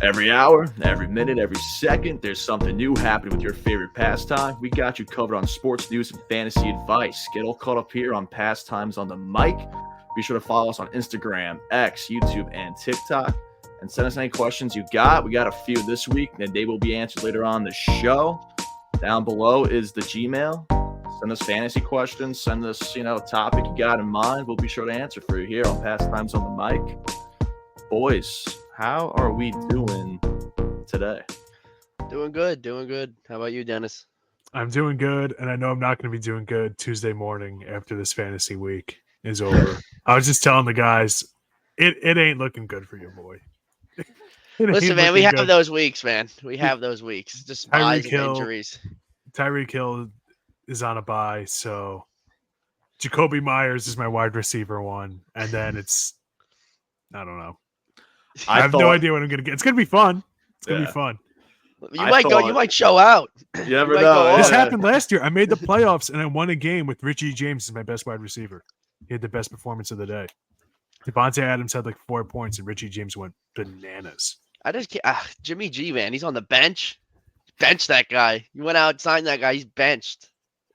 Every hour, every minute, every second, there's something new happening with your favorite pastime. We got you covered on sports news and fantasy advice. Get all caught up here on Pastimes on the Mic. Be sure to follow us on Instagram, X, YouTube, and TikTok. And send us any questions you got. We got a few this week, and they will be answered later on the show. Down below is the Gmail. Send us fantasy questions. Send us, a topic you got in mind. We'll be sure to answer for you here on Pastimes on the Mic. Boys, how are we doing today? Doing good. How about you, Dennis? I'm doing good, and I know I'm not going to be doing good Tuesday morning after this fantasy week is over. I was just telling the guys, it ain't looking good for you, boy. Listen, man, we have those weeks, man. We have those weeks. Just buys and injuries. Tyreek Hill is on a bye, so Jacoby Myers is my wide receiver one, and then I don't know. I have no idea what I'm going to get. It's going to be fun. It's going to be fun. You might show out. You never know. This happened last year. I made the playoffs, and I won a game with Richie James as my best wide receiver. He had the best performance of the day. Devontae Adams had like 4 points, and Richie James went bananas. I just can't. Jimmy G, man, he's on the bench. Bench that guy. You went out, signed that guy. He's benched.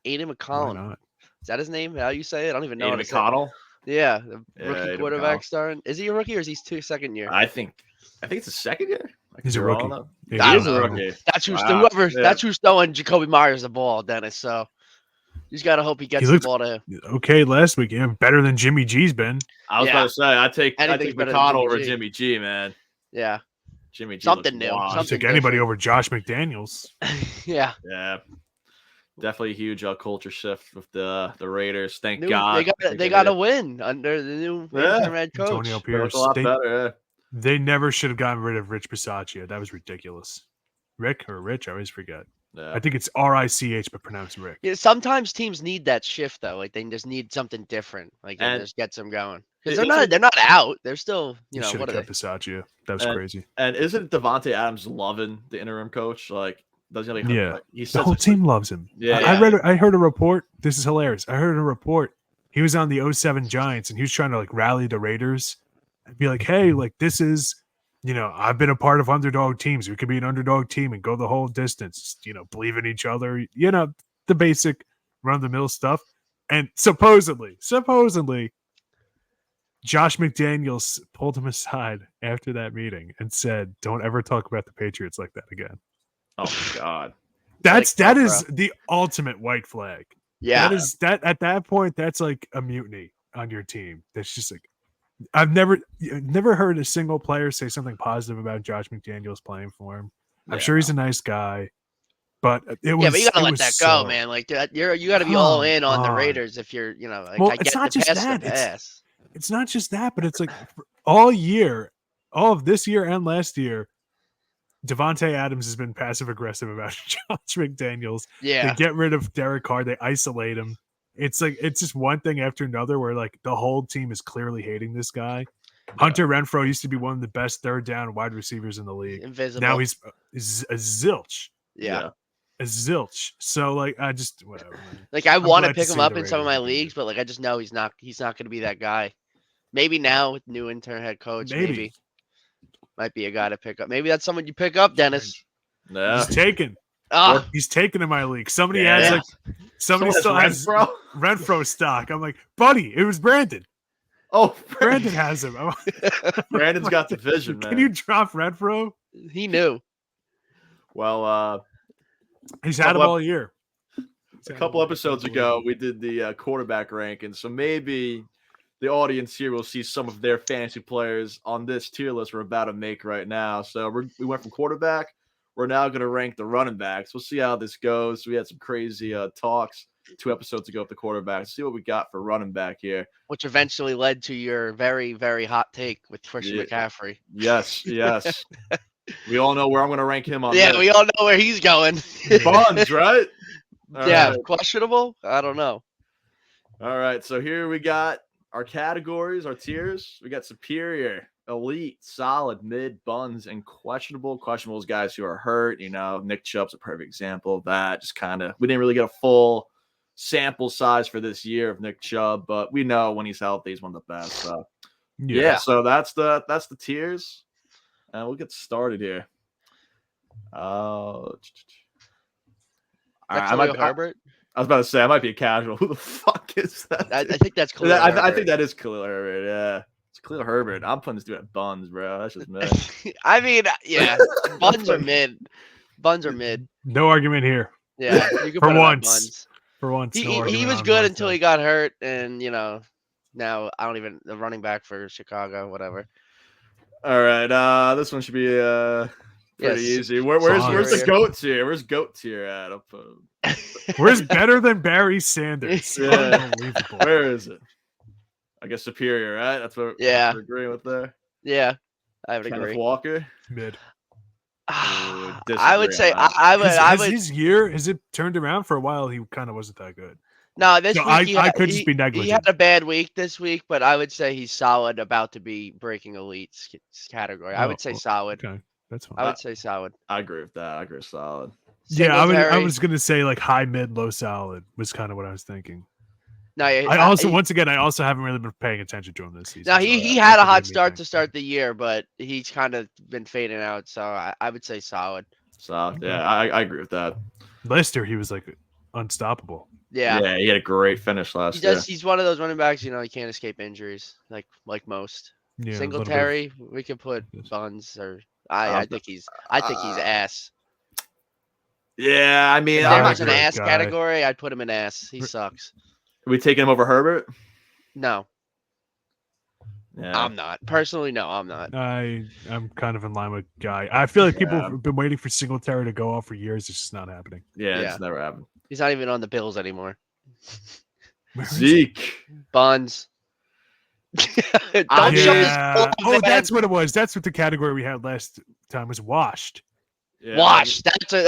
Aiden McCollum. Is that his name? How you say it? I don't even know. Aiden McConnell. Yeah, the rookie quarterback starting. Is he a rookie or is he second year? I think it's a second year. He's a rookie. He's a rookie. That's who's throwing Jacoby Myers the ball, Dennis. So you just gotta hope he gets the ball to him. Okay, last week, better than Jimmy G's been. I was about to say I take McConnell over Jimmy G, man. Yeah, Jimmy G. Something new. I take anybody over Josh McDaniels. Yeah. Definitely a huge culture shift with the Raiders. Thank God. They got to win under the new head coach. Antonio Pierce. A lot better. They never should have gotten rid of Rich Bisaccia. That was ridiculous. Rick or Rich? I always forget. Yeah. I think it's R-I-C-H, but pronounced Rick. Yeah, sometimes teams need that shift though. Like they just need something different. Like it just gets them going. Because they're not out. They're still, what are they? Bisaccia. That was crazy. And isn't Devontae Adams loving the interim coach? Like, doesn't he? Yeah. The whole team loves him. Yeah. I heard a report. This is hilarious. I heard a report. He was on the 07 Giants and he was trying to rally the Raiders and be like, hey, this is, I've been a part of underdog teams. We could be an underdog team and go the whole distance, believe in each other, the basic run of the mill stuff. And supposedly, Josh McDaniels pulled him aside after that meeting and said, don't ever talk about the Patriots like that again. Oh my God. That is the ultimate white flag. Yeah. That is at that point, that's like a mutiny on your team. That's just like, I've never heard a single player say something positive about Josh McDaniels playing for him. I'm sure he's a nice guy, but it was. Yeah, but you gotta let that go, man. Like you gotta be all in on the Raiders if you're, it's not just that. It's not just that, but it's like all of this year and last year, Devontae Adams has been passive aggressive about Josh McDaniels. Yeah, they get rid of Derek Carr, they isolate him. It's just one thing after another where the whole team is clearly hating this guy. Yeah. Hunter Renfrow used to be one of the best third down wide receivers in the league. Invisible. Now he's a zilch. Yeah. A zilch. So I just whatever. Man. I want to pick him up in some of my leagues, but I just know he's not going to be that guy. Maybe now with new intern head coach, maybe might be a guy to pick up. Maybe that's someone you pick up, Dennis. No. He's taken. He's taken in my league. Somebody still has Renfro stock. I'm like, buddy, it was Brandon. Oh, Brandon has him. Brandon's got the vision, man. Can you drop Renfro? He knew. Well, he's had him all year. A couple episodes ago, we did the quarterback ranking, so maybe the audience here will see some of their fantasy players on this tier list we're about to make right now. So we went from quarterback. We're now going to rank the running backs. We'll see how this goes. We had some crazy talks 2 episodes ago with the quarterback. See what we got for running back here. Which eventually led to your very, very hot take with Christian McCaffrey. Yes. We all know where I'm going to rank him on. Yeah, we all know where he's going. Buns, right? All right. Questionable? I don't know. All right, so here we got our categories, our tiers. We got superior, elite, solid, mid, buns, and questionable. Questionable is guys who are hurt. Nick Chubb's a perfect example of that. Just we didn't really get a full sample size for this year of Nick Chubb, but we know when he's healthy, he's one of the best. So, so that's the tiers. and we'll get started here. Herbert. I was about to say I might be a casual. Who the fuck is that? I think that's Khalil I think that is Khalil Herbert. Yeah, it's Khalil Herbert. I'm putting this dude at buns, bro. That's just me. I mean, yeah, buns are mid. Buns are mid. No argument here. Yeah, you can For put him at once. buns. For once, He was good until he got hurt, and now I don't even the running back for Chicago, whatever. All right, this one should be pretty easy. Where's the goat tier? Where's goat tier at? I'll put him. Where's better than Barry Sanders? Yeah. Unbelievable. Where is it? I guess superior, right? That's what we're agreeing with there. Yeah, I would Kenneth agree. Walker. Mid. I would say I would. His year has it turned around for a while? He kind of wasn't that good. No, this week I could just be negligent. He had a bad week this week, but I would say he's solid, about to be breaking elite category. I would say solid. Okay, that's fine. I would say solid. I agree with that. I agree with solid. Yeah, I was gonna say like high, mid, low, solid was kind of what I was thinking. No, I also haven't really been paying attention to him this season. No, he had a hot start to start the year, but he's kind of been fading out. So I would say solid. Solid. Yeah, I agree with that. Last year he was like unstoppable. Yeah, he had a great finish last year. He's one of those running backs, he can't escape injuries like most. Yeah, Singletary, we could put buns, or I think he's ass. Yeah, I mean, if there was an ass category, I'd put him in ass. He sucks. Are we taking him over Herbert? No. Yeah. I'm not. Personally, no, I'm not. I'm kind of in line with Guy. I feel like people have been waiting for Singletary to go off for years. It's just not happening. Yeah, it's never happened. He's not even on the Bills anymore. Zeke. Buns. Don't shove this. Oh, that's what it was. That's what the category we had last time was washed. Yeah. Wash. That's the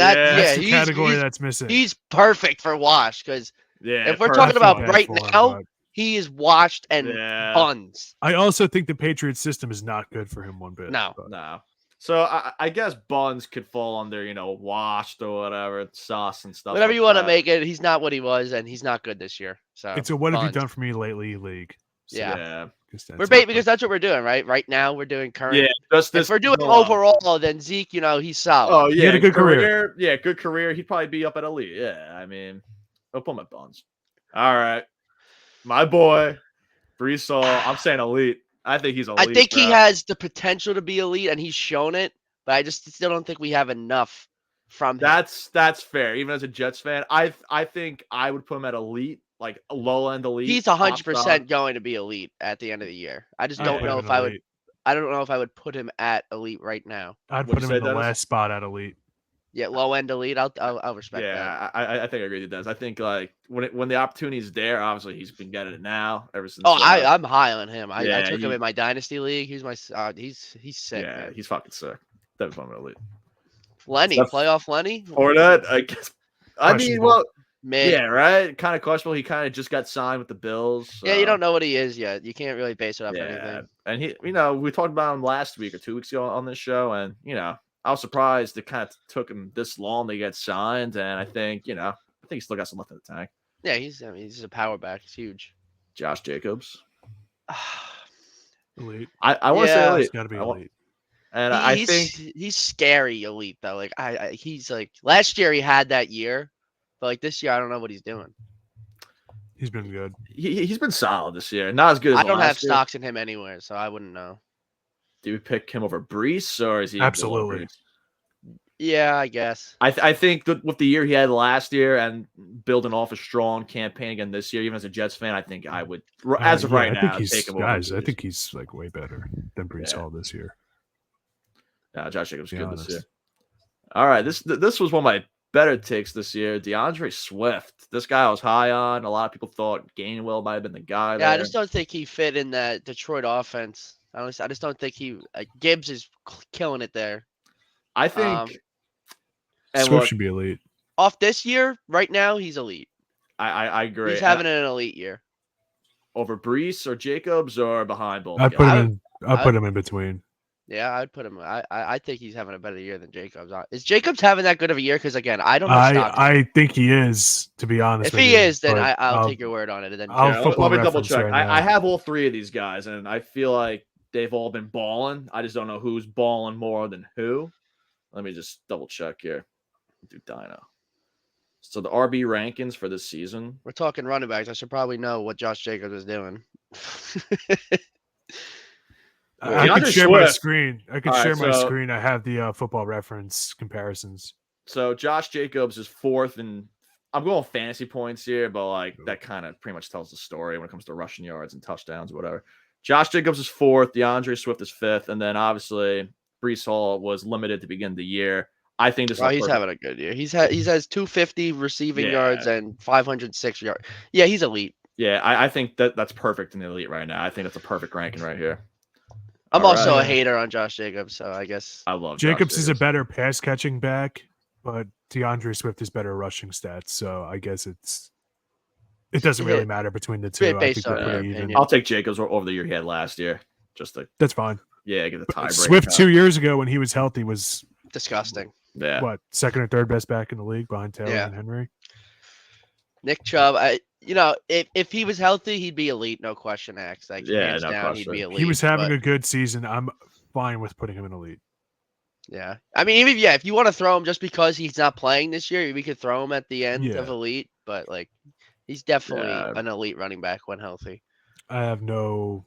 category that's missing. He's perfect for wash because if we're talking about right now, he is washed and buns. I also think the Patriots system is not good for him one bit. No. So I guess buns could fall under, washed or whatever, sauce and stuff. Whatever you want to make it, he's not what he was, and he's not good this year. So it's a what have you done for me lately league. So, because that's what we're doing, right? Right now we're doing current. Yeah, just this. If we're doing overall, then Zeke, he's solid. Oh yeah, he had a good career. Yeah, good career. He'd probably be up at elite. Yeah, I mean, I'll put my buns. All right, my boy, Brees Hall. I'm saying elite. I think he's elite. I think he has the potential to be elite, and he's shown it. But I just still don't think we have enough from him. That's fair. Even as a Jets fan, I think I would put him at elite. Like a low end elite. He's 100% going to be elite at the end of the year. I just don't know if I would. I don't know if I would put him at elite right now. I'd put him in the last spot at elite. Yeah, low end elite. I'll respect that. Yeah, I think I agree with that. I think like when the opportunity is there, obviously he's been getting it now ever since. Oh, I'm high on him. I took him in my dynasty league. He's my he's sick. Yeah, man. he's fucking sick. That was one elite. Lenny, playoff Lenny. Or that, I guess. I mean, well. Mid. Yeah, right. Kind of questionable. He kind of just got signed with the Bills. So. Yeah, you don't know what he is yet. You can't really base it off anything. And he, we talked about him last week or 2 weeks ago on this show, and I was surprised it kind of took him this long to get signed. And I think, I think he's still got some left in the tank. Yeah, he's a power back. He's huge. Josh Jacobs. Elite. I want to say elite. He's got to be elite. And I think he's scary elite though. Like he's like last year he had that year. But like this year, I don't know what he's doing. He's been good. He's been solid this year. Not as good as I don't have stocks in him anywhere, so I wouldn't know. Do we pick him over Brees, or is he absolutely? Yeah, I guess. I think that with the year he had last year and building off a strong campaign again this year, even as a Jets fan, I think I would, as of right now, take him over Brees. I think he's like way better than Brees Hall this year. Yeah, Josh Jacobs good this year. All right, this was one of my better takes this year. DeAndre Swift. This guy I was high on. A lot of people thought Gainwell might have been the guy. Yeah, there. I just don't think he fit in that Detroit offense. I just don't think he. Gibbs is killing it there. I think Swift should be elite. Off this year, right now, he's elite. I agree. He's having an elite year. Over Brees or Jacobs or behind both? I'd put him in between. Yeah, I'd put him. I think he's having a better year than Jacobs. Is Jacobs having that good of a year? Because again, I don't know. I think he is, to be honest. If he is, then I'll take your word on it. And then let me double check. I have all three of these guys, and I feel like they've all been balling. I just don't know who's balling more than who. Let me just double check here. Do Dino. So the RB rankings for this season. We're talking running backs. I should probably know what Josh Jacobs is doing. I could DeAndre share my Swift. screen. I could All right, share my so- screen. I have the Football Reference comparisons. So Josh Jacobs is 4th, and I'm going fantasy points here, but like that kind of pretty much tells the story when it comes to rushing yards and touchdowns, whatever. Josh Jacobs is 4th. DeAndre Swift is 5th, and then obviously Breece Hall was limited to begin the year. I think this is He's having a good year. He has 250 receiving yards and 506 yards. Yeah, he's elite. Yeah, I think that's perfect in the elite right now. I think that's a perfect ranking right here. I'm All also right. a hater on Josh Jacobs, so I guess I love Jacobs Josh is a better pass catching back, but DeAndre Swift is better rushing stats. So I guess it doesn't really matter between the two. I think on they're your pretty even. opinion. I'll take Jacobs over the year he had last year. Just to That's fine. get the tiebreaker. Swift 2 years ago when he was healthy was disgusting. Yeah. what, second or third best back in the league behind Taylor and Henry. Nick Chubb, if he was healthy, he'd be elite, no question asked. Like hands no down, question. he'd be elite. He was having but, a good season. I'm fine with putting him in elite. yeah. I mean, even if you want to throw him just because he's not playing this year, we could throw him at the end of elite. But like, he's definitely an elite running back when healthy. I have no.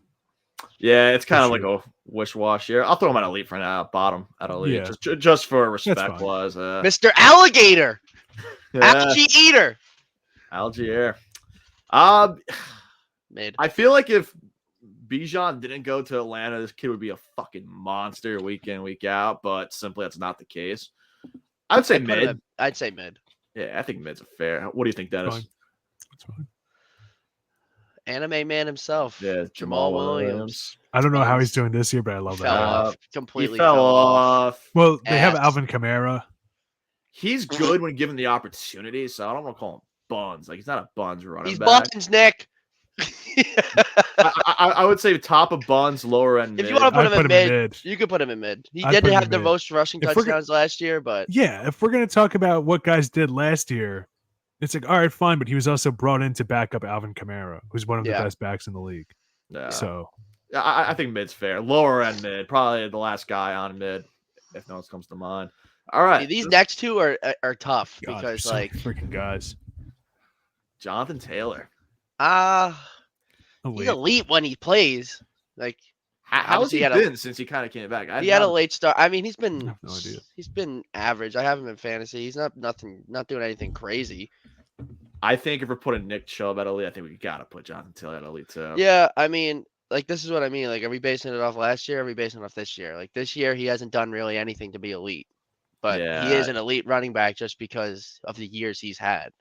Yeah, it's kind of like a wish-wash here. I'll throw him at elite for now, bottom at elite, just for respect was. Mr. Alligator, algae eater, Algier. Mid. I feel like if Bijan didn't go to Atlanta, this kid would be a fucking monster week in, week out. But simply, that's not the case. I would say mid. I'd say mid. Yeah, I think mid's a fair. What do you think, Dennis? That's fine. Anime man himself. Yeah, Jamal Williams. I don't know how he's doing this year, but I love Fell that. off. Completely He fell off. Well, they have Ass. Alvin Kamara. He's good when given the opportunity, so I don't want to call him buns. Like he's not a buns running He's back. buns, Nick. I would say top of buns, lower end. If mid. you want to put I'd him in mid, you could put him in mid. He I'd did put him have in the mid. most rushing If we're touchdowns last year, but Yeah, if we're gonna talk about what guys did last year, it's like, all right, fine, but he was also brought in to back up Alvin Kamara, who's one of the best backs in the league. Yeah. So I think mid's fair. Lower end mid, probably the last guy on mid, if no one comes to mind. All right, these next two are tough God, because so many like freaking guys. Jonathan Taylor. he's elite when he plays. Like How has he had been since he kind of came back? He had a late start. I mean, he's been I have no idea. He's been average. I have him in fantasy. He's not doing anything crazy. I think if we're putting Nick Chubb at elite, I think we gotta put Jonathan Taylor at elite too. Yeah, I mean, like this is what I mean. Like, are we basing it off last year? Or are we basing it off this year? Like this year, he hasn't done really anything to be elite, but he is an elite running back just because of the years he's had.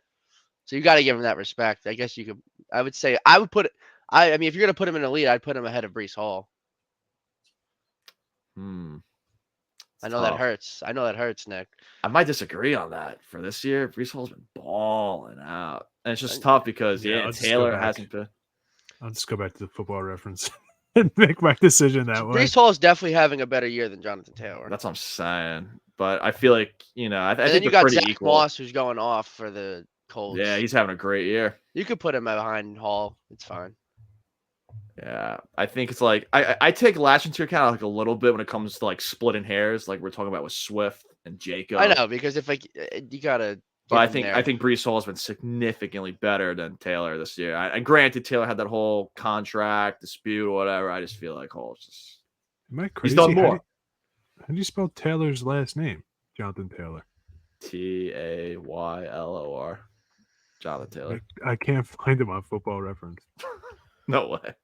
So you got to give him that respect. I guess you could. I would say I would put. I mean, if you're gonna put him in elite, I'd put him ahead of Breece Hall. I know that hurts. I know that hurts, Nick. I might disagree on that. For this year, Breece Hall's been balling out. And it's just tough because Taylor hasn't been. I'll just go back to the Football Reference and make my decision that way. Breece Hall is definitely having a better year than Jonathan Taylor. That's what I'm saying. But I feel like, I think then you they're got pretty Zach equal. Moss, who's going off for the Colts. Yeah, he's having a great year. You could put him behind Hall. It's fine. Yeah, I think it's like I take last into account like a little bit when it comes to like splitting hairs, like we're talking about with Swift and Jacob. I know because if you gotta. But I think Breece Hall has been significantly better than Taylor this year. And granted, Taylor had that whole contract dispute or whatever. I just feel like Hall's just. Am I crazy? He's done more. How do you spell Taylor's last name? Jonathan Taylor. Taylor. Jonathan Taylor. I can't find him on Football Reference. No way.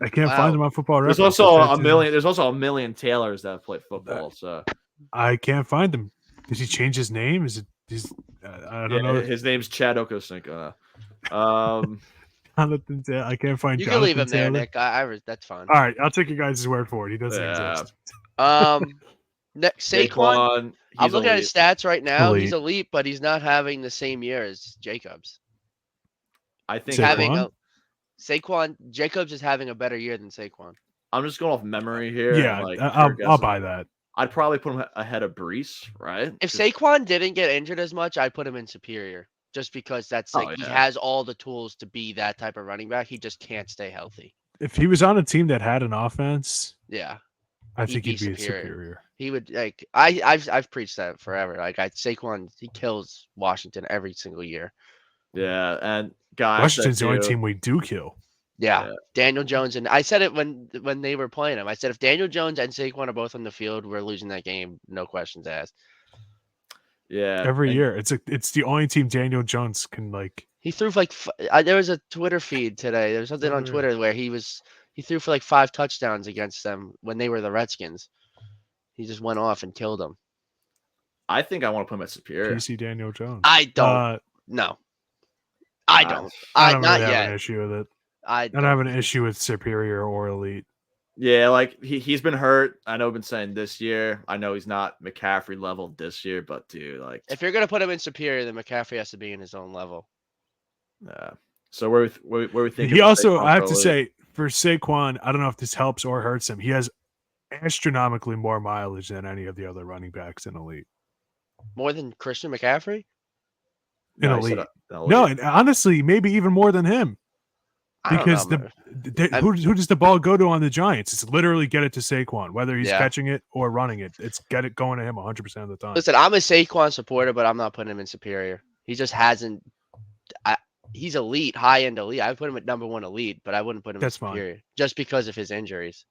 I can't find him on Football Reference. There's also a million. There's also a million Taylors that play football. So I can't find him. Did he change his name? Is it? I don't know. His name's Chad Okosinko. Jonathan Taylor. I can't find. You Jonathan can leave him Taylor. there, Nick. That's fine. All right, I'll take your guys' word for it. He doesn't exist. Next Saquon. I'm looking at his stats right now. He's elite, but he's not having the same year as Jacobs. I think Saquon Jacobs is having a better year than Saquon. I'm just going off memory here. Yeah, I'll buy that. I'd probably put him ahead of Breece, right? If Saquon didn't get injured as much, I'd put him in superior. Just because he has all the tools to be that type of running back. He just can't stay healthy. If he was on a team that had an offense, Yeah. I think he'd be superior. He would like I've preached that forever. Like Saquon, he kills Washington every single year. Yeah, and guys, Washington's the only team we do kill. Yeah. Daniel Jones, and I said it when they were playing him. I said if Daniel Jones and Saquon are both on the field, we're losing that game, no questions asked. Yeah, every year it's the only team Daniel Jones can like. He threw for like there was a Twitter feed today. There was something on Twitter where he threw for like 5 touchdowns against them when they were the Redskins. He just went off and killed them. I think I want to put him at superior. PC Daniel Jones. I don't. No. I don't. I don't not really yet. have an issue with it. I don't have an issue with superior or elite. Yeah, like he's been hurt. I know I've been saying this year. I know he's not McCaffrey level this year, but dude, like if you're gonna put him in superior, then McCaffrey has to be in his own level. Yeah. So where we think he also, I have to say, for Saquon, I don't know if this helps or hurts him. He has astronomically more mileage than any of the other running backs in elite. More than Christian McCaffrey? In elite. No, and honestly, maybe even more than him. Because who does the ball go to on the Giants? It's literally get it to Saquon, whether he's catching it or running it. It's get it going to him 100% of the time. Listen, I'm a Saquon supporter, but I'm not putting him in superior. He just hasn't. He's elite, high end elite. I would put him at number 1 elite, but I wouldn't put him in superior just because of his injuries.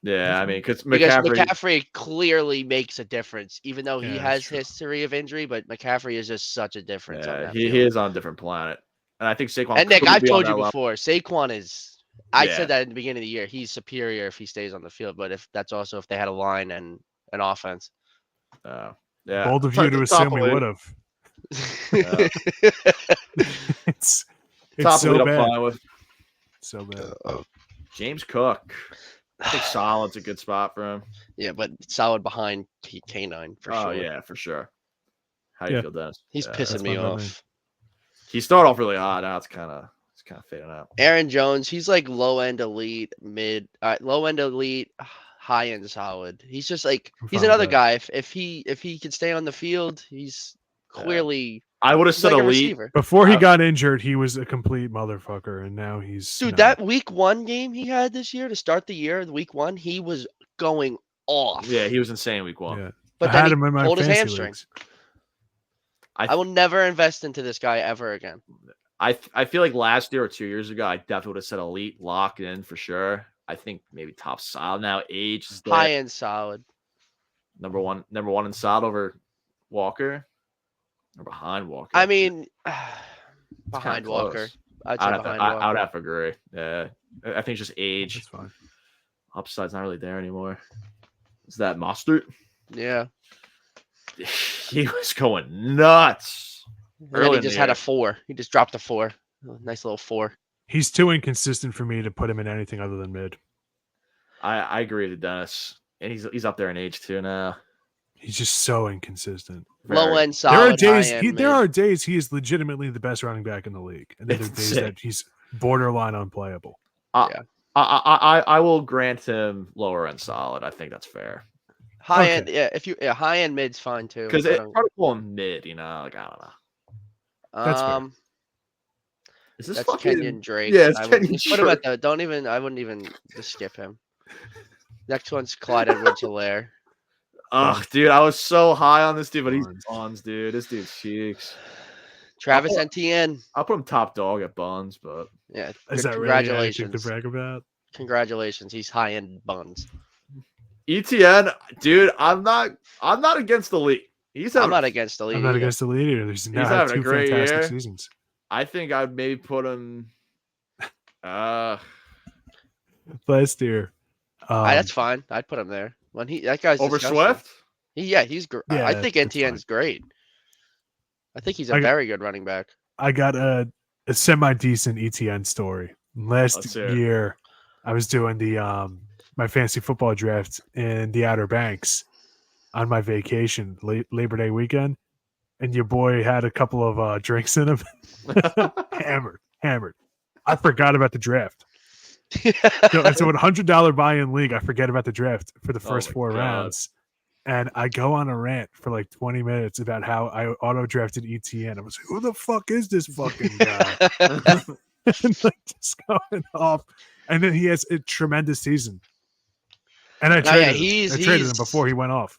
Yeah, I mean, because McCaffrey clearly makes a difference, even though he has history of injury. But McCaffrey is just such a difference. Yeah, he is on a different planet, and I think Saquon. And Nick, I've told you before, Saquon is. I said that in the beginning of the year. He's superior if he stays on the field, but if they had a line and an offense. Yeah, bold of you to assume we would have. It's so bad. So bad. James Cook. I think solid's a good spot for him. Yeah, but solid behind Kane for sure. Oh yeah, for sure. How do you feel, Dennis? He's pissing me off. He started off really hot. Now it's kind of fading out. Aaron Jones, he's like low end elite, mid, low end elite, high end solid. He's just like he's another guy. If he can stay on the field, he's clearly. I would have said like elite before he got injured. He was a complete motherfucker, and now he's that week 1 game he had this year to start the year. Week 1, he was going off. Yeah, he was insane week 1. Yeah. But then he pulled his hamstring. I will never invest into this guy ever again. I feel like last year or 2 years ago, I definitely would have said elite, lock in for sure. I think maybe top solid now. Age is there. High end solid. Number one in solid over Walker. Or behind Walker. I mean, behind Walker. I'd have to agree. Yeah, I think it's just age. That's fine. Upside's not really there anymore. Is that Mostert? Yeah. He was going nuts. And he just had a 4. He just dropped a 4. Nice little 4. He's too inconsistent for me to put him in anything other than mid. I agree with Dennis. And he's up there in age too now. He's just so inconsistent. Low end solid. There are days he is legitimately the best running back in the league, and then there are days that he's borderline unplayable. I will grant him lower end solid. I think that's fair. High end, high end mid's fine too. Because it's hard to call him mid, like I don't know. That's fair. Is this that's fucking Kenyon Drake? Yeah, it's Kenyon Drake. Put him at the. I wouldn't even just skip him. Next one's Clyde Edwards-Helaire. Oh, dude, I was so high on this dude, but he's Buns, dude. This dude's cheeks. Travis Etienne. I'll put him top dog at Buns, but yeah, is that congratulations really to brag about? Congratulations, he's high end Buns. Etienne, dude, I'm not against the league. I'm not against the league. I'm not against the league either. He's having a great year. Seasons. I think I'd maybe put him. Last year. That's fine. I'd put him there. That guy's over disgusting. Swift. He's great. Yeah, I think Etienne's great. I think he's a very good running back. I got a semi decent Etienne story. Last year, I was doing the my fantasy football draft in the Outer Banks on my vacation, Labor Day weekend, and your boy had a couple of drinks in him. Hammered. I forgot about the draft. So it's a $100 buy-in league. I forget about the draft for the first 4 rounds, and I go on a rant for like 20 minutes about how I auto drafted ETN. I was like, "Who the fuck is this fucking guy?" And like just going off. And then he has a tremendous season. And I yeah, traded him before he went off.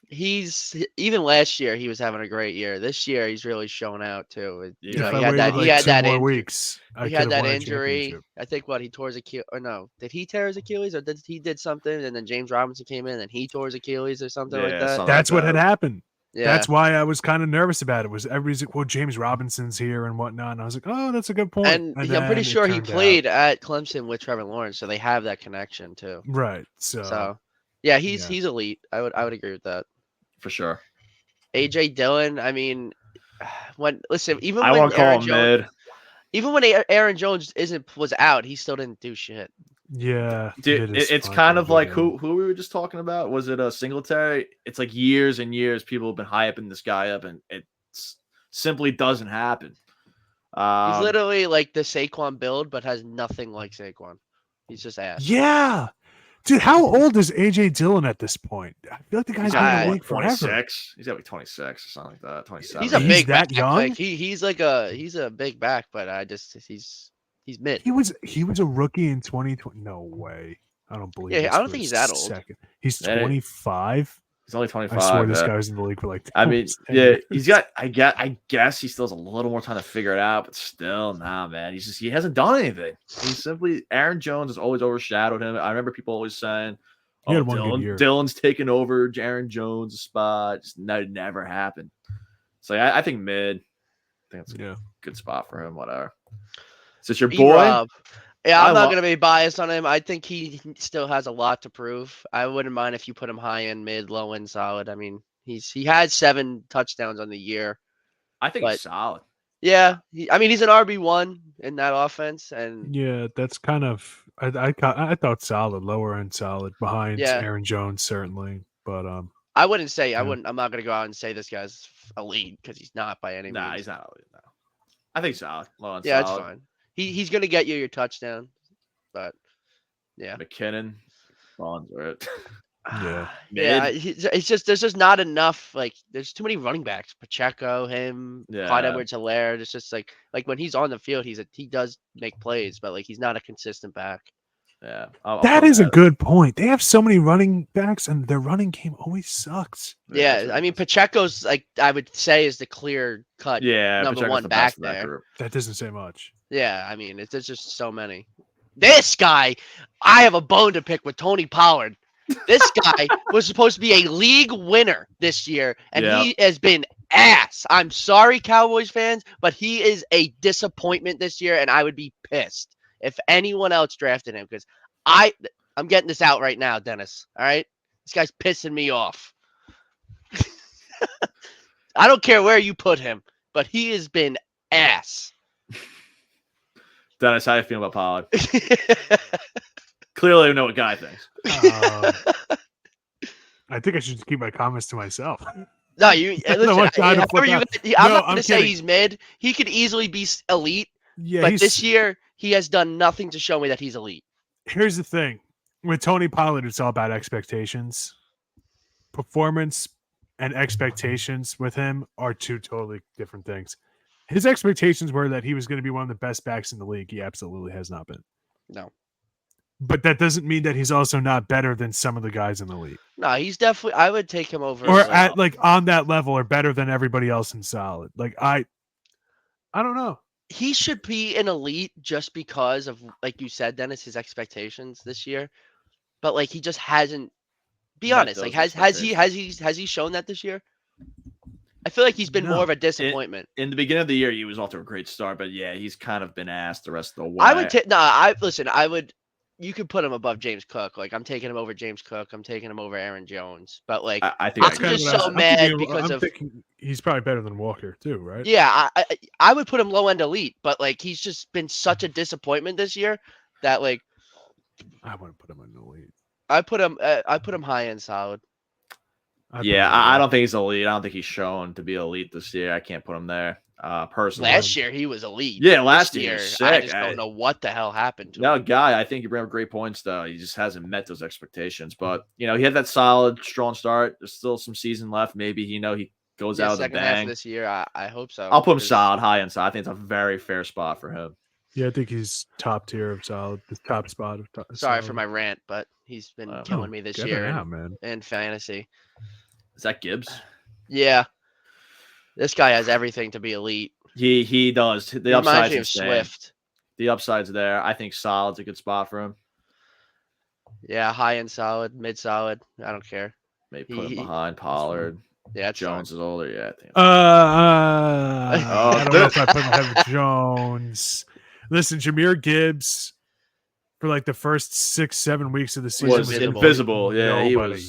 He's even last year he was having a great year. This year he's really shown out too. You know, If he I had that. waited He had 2 that more injury. weeks. I He could had have that won a injury. championship. I think he tore his Achilles, or no? Did he tear his Achilles, or did he did something? And then James Robinson came in and he tore his Achilles or something like that. something That's like what that. had happened. Yeah. That's why I was kind of nervous about it. Was everybody's like, well, James Robinson's here and whatnot. And I was like, oh, that's a good point. And I'm pretty sure he played at Clemson with Trevor Lawrence, so they have that connection too. Right. So yeah, he's elite. I would agree with that. For sure. AJ Dillon, I mean, even I when want to call Aaron him Jones, mid. even when Aaron Jones was out, he still didn't do shit. Yeah, Dude, it's kind of like who we were just talking about. Was it a Singletary? It's like years and years people have been hyping this guy up, and it simply doesn't happen. He's literally like the Saquon build, but has nothing like Saquon. He's just ass. Yeah. Dude, how old is AJ Dillon at this point? I feel like the guy's been in the league forever. 26. He's got to be 26 or something like that. 27. He's a big that back. young. Like he's a big back, but he's mid. He was a rookie in 2020. No way. I don't believe. Yeah, I don't think he's that old. Second. He's 25. He's only 25. I swear this guy was in the league for like. I mean, yeah, he's got. I guess he still has a little more time to figure it out, but still, nah, man. He hasn't done anything. He's simply Aaron Jones has always overshadowed him. I remember people always saying, He had one good year. Dylan's taken over Aaron Jones' spot. Just never happened. So I think mid. I think that's a good spot for him. Whatever. Is this your boy? Rob. Yeah, I'm not going to be biased on him. I think he still has a lot to prove. I wouldn't mind if you put him high end, mid, low end, solid. I mean, he had 7 touchdowns on the year. I think he's solid. Yeah, he's an RB1 in that offense, and yeah, that's kind of I thought solid, lower end solid behind Aaron Jones certainly, but I wouldn't say I'm not going to go out and say this guy's elite because he's not by any means. Nah, he's not elite. No, I think solid, low end. Yeah, solid. it's fine. He's going to get you your touchdown, but yeah. McKinnon, Bonds, right? Yeah. It's just there's just not enough. Like there's too many running backs. Pacheco, him, Clyde Edwards-Helaire. It's just like when he's on the field, he does make plays, but like he's not a consistent back. Yeah, that is a good point. They have so many running backs, and their running game always sucks. Yeah, I mean Pacheco's like I would say is the clear cut. Number one back there. That doesn't say much. Yeah, I mean there's just so many. This guy, I have a bone to pick with Tony Pollard. This guy was supposed to be a league winner this year, and he has been ass. I'm sorry, Cowboys fans, but he is a disappointment this year, and I would be pissed if anyone else drafted him because I'm getting this out right now, Dennis. All right? This guy's pissing me off. I don't care where you put him, but he has been ass. Dennis, how you feeling about Pollard? Clearly, I know what Guy thinks. I think I should just keep my comments to myself. No, listen. I'm not going to say he's mid. He could easily be elite. Yeah, but this year he has done nothing to show me that he's elite. Here's the thing: with Tony Pollard, it's all about expectations. Performance and expectations with him are two totally different things. His expectations were that he was going to be one of the best backs in the league. He absolutely has not been. No. But that doesn't mean that he's also not better than some of the guys in the league. No, he's definitely. I would take him over. Or at on that level, or better than everybody else in solid. Like I don't know. He should be an elite just because of, like you said, Dennis, his expectations this year. But like he just hasn't. Be honest. Like has he shown that this year? I feel like he's been more of a disappointment. In the beginning of the year, he was off to a great start, but yeah, he's kind of been asked the rest of the way. I would. You could put him above James Cook. Like I'm taking him over James Cook. I'm taking him over Aaron Jones. But like I think I'm just so mad because I'm thinking he's probably better than Walker too, right? Yeah, I would put him low end elite, but like he's just been such a disappointment this year that like I wouldn't put him in elite. I put him high end solid. I don't think he's elite. I don't think he's shown to be elite this year. I can't put him there. Personally, last year he was elite. Yeah, last year sick. I just don't know what the hell happened to him. No, Guy, I think you bring up great points though. He just hasn't met those expectations. But he had that solid, strong start. There's still some season left. Maybe he goes out with a bang. Second half of this year, I hope so. I'll put him solid, high end side. I think it's a very fair spot for him. Yeah, I think he's top tier of solid, the top spot of Sorry solid. for my rant, but he's been killing me this year in fantasy. Is that Gibbs? Yeah. This guy has everything to be elite. He does. The He reminds upside's me of insane. Swift. The upside's there. I think solid's a good spot for him. Yeah, high end solid, mid solid. I don't care. Maybe put him behind Pollard. Yeah, Jones is older. Yeah, I think. I don't know if I put him ahead of Jones. Listen, Jahmyr Gibbs for like the first 6-7 weeks of the season was invisible. Yeah, nobody.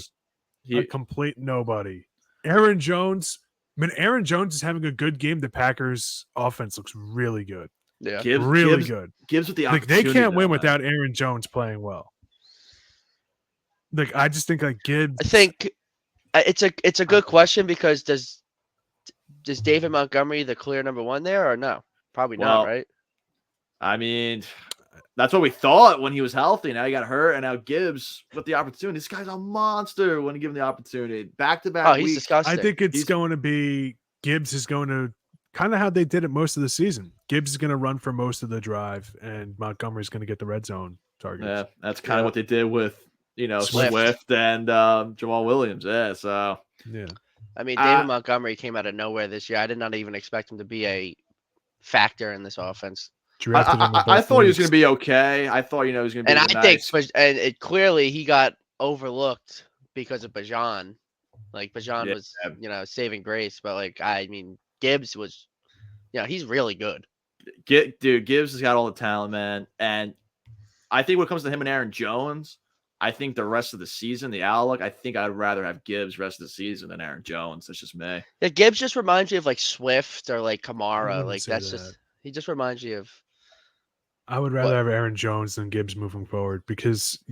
A complete nobody. Aaron Jones. When Aaron Jones is having a good game, the Packers' offense looks really good. Yeah, really good. Gibbs with the opportunity. They can't win without Aaron Jones playing well. Like I just think like Gibbs. I think it's a good question because does David Montgomery the clear number one there or no? Probably not, right? I mean, that's what we thought when he was healthy. Now he got hurt, and now Gibbs with the opportunity. This guy's a monster when given the opportunity. Back-to-back. Oh, he's disgusting. I think it's going to be Gibbs is going to kind of how they did it most of the season. Gibbs is going to run for most of the drive, and Montgomery's going to get the red zone targets. Yeah, that's kind of what they did with Swift and Jamal Williams. Yeah, so yeah. I mean, David Montgomery came out of nowhere this year. I did not even expect him to be a factor in this offense. I thought he was going to be okay. I thought he was going to be. And it clearly he got overlooked because of Bajan. Like Bajan was, saving grace, but like I mean, Gibbs was, he's really good. Dude, Gibbs has got all the talent, man. And I think when it comes to him and Aaron Jones, I think the rest of the season, the outlook, I think I'd rather have Gibbs rest of the season than Aaron Jones. That's just me. Yeah, Gibbs just reminds me of like Swift or like Kamara. Like he just reminds you of. I would rather have Aaron Jones than Gibbs moving forward because,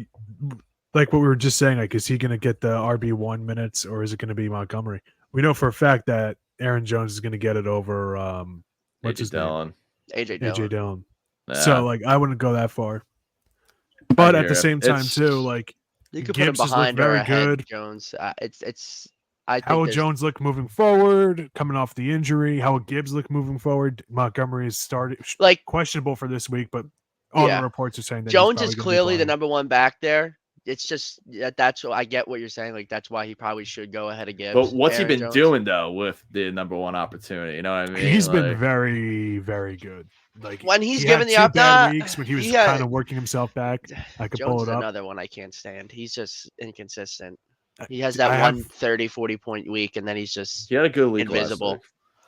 like what we were just saying, like is he going to get the RB1 minutes or is it going to be Montgomery? We know for a fact that Aaron Jones is going to get it over what's his name? AJ Dillon. Yeah. So like I wouldn't go that far. But at the same time, too, like you could Gibbs put him behind very ahead good. Jones. I think how will Jones look moving forward, coming off the injury? How will Gibbs look moving forward? Montgomery is questionable for this week, but all the reports are saying that Jones is clearly the number one back there. It's just that's what I get what you're saying. Like that's why he probably should go ahead of Gibbs. But what's he been doing though with the number one opportunity? You know what I mean? He's been very, very good. Like when he's given the bad weeks when he was kind of working himself back, I could Jones pull it up. Another one I can't stand. He's just inconsistent. He has that 40 point week, and then he had a good week invisible.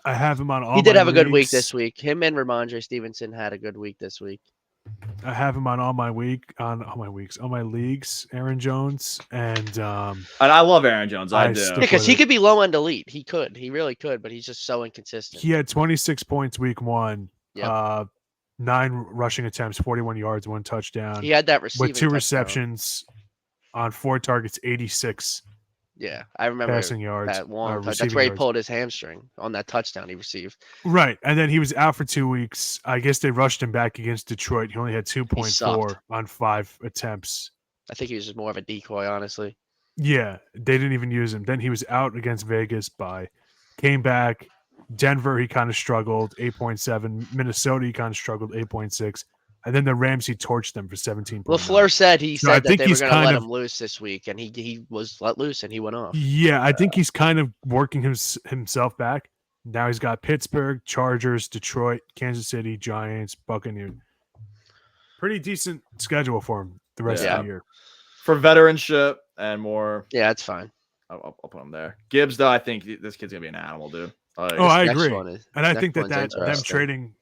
I have him on all. He did have a good week this week. Him and Ramondre Stevenson had a good week this week. I have him on all my leagues. Aaron Jones and I love Aaron Jones. I do because he could be low end elite. He really could, but he's just so inconsistent. He had 26 points week 1. Yep. 9 rushing attempts, 41 yards, 1 touchdown. He had that receiving with 2 receptions on 4 targets, 86. Yeah, I remember passing yards. That one that's where he pulled his hamstring on that touchdown he received. Right, and then he was out for 2 weeks. I guess they rushed him back against Detroit. He only had 2.4 on 5 attempts. I think he was just more of a decoy, honestly. Yeah, they didn't even use him. Then he was out against Vegas came back. Denver, he kind of struggled, 8.7. Minnesota, he kind of struggled, 8.6. And then the Rams, he torched them for 17. LaFleur said that they were going to let him loose this week, and he was let loose, and he went off. Yeah, I think he's kind of working himself back. Now he's got Pittsburgh, Chargers, Detroit, Kansas City, Giants, Buccaneers. Pretty decent schedule for him the rest of the year. For veteranship and more. Yeah, that's fine. I'll put him there. Gibbs, though, I think this kid's going to be an animal, dude. I agree. And I think that them trading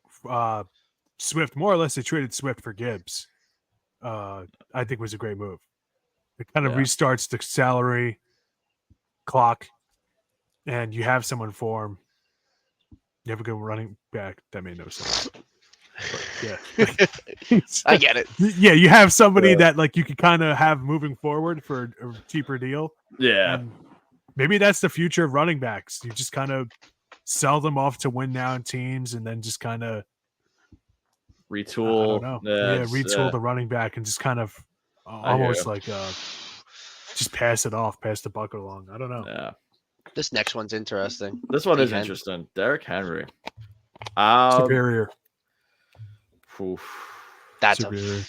Swift, more or less, they traded Swift for Gibbs. I think was a great move. It kind of restarts the salary clock, and you have someone for him. You have a good running back. That made no sense. But, yeah, I get it. Yeah, you have somebody that like you could kind of have moving forward for a cheaper deal. Yeah, and maybe that's the future of running backs. You just kind of sell them off to win now teams, and then just kind of retool. Retool the running back and just kind of almost like just pass the bucket along. I don't know. Yeah. This next one's interesting. This one is interesting. Derrick Henry. Superior. That's Superior.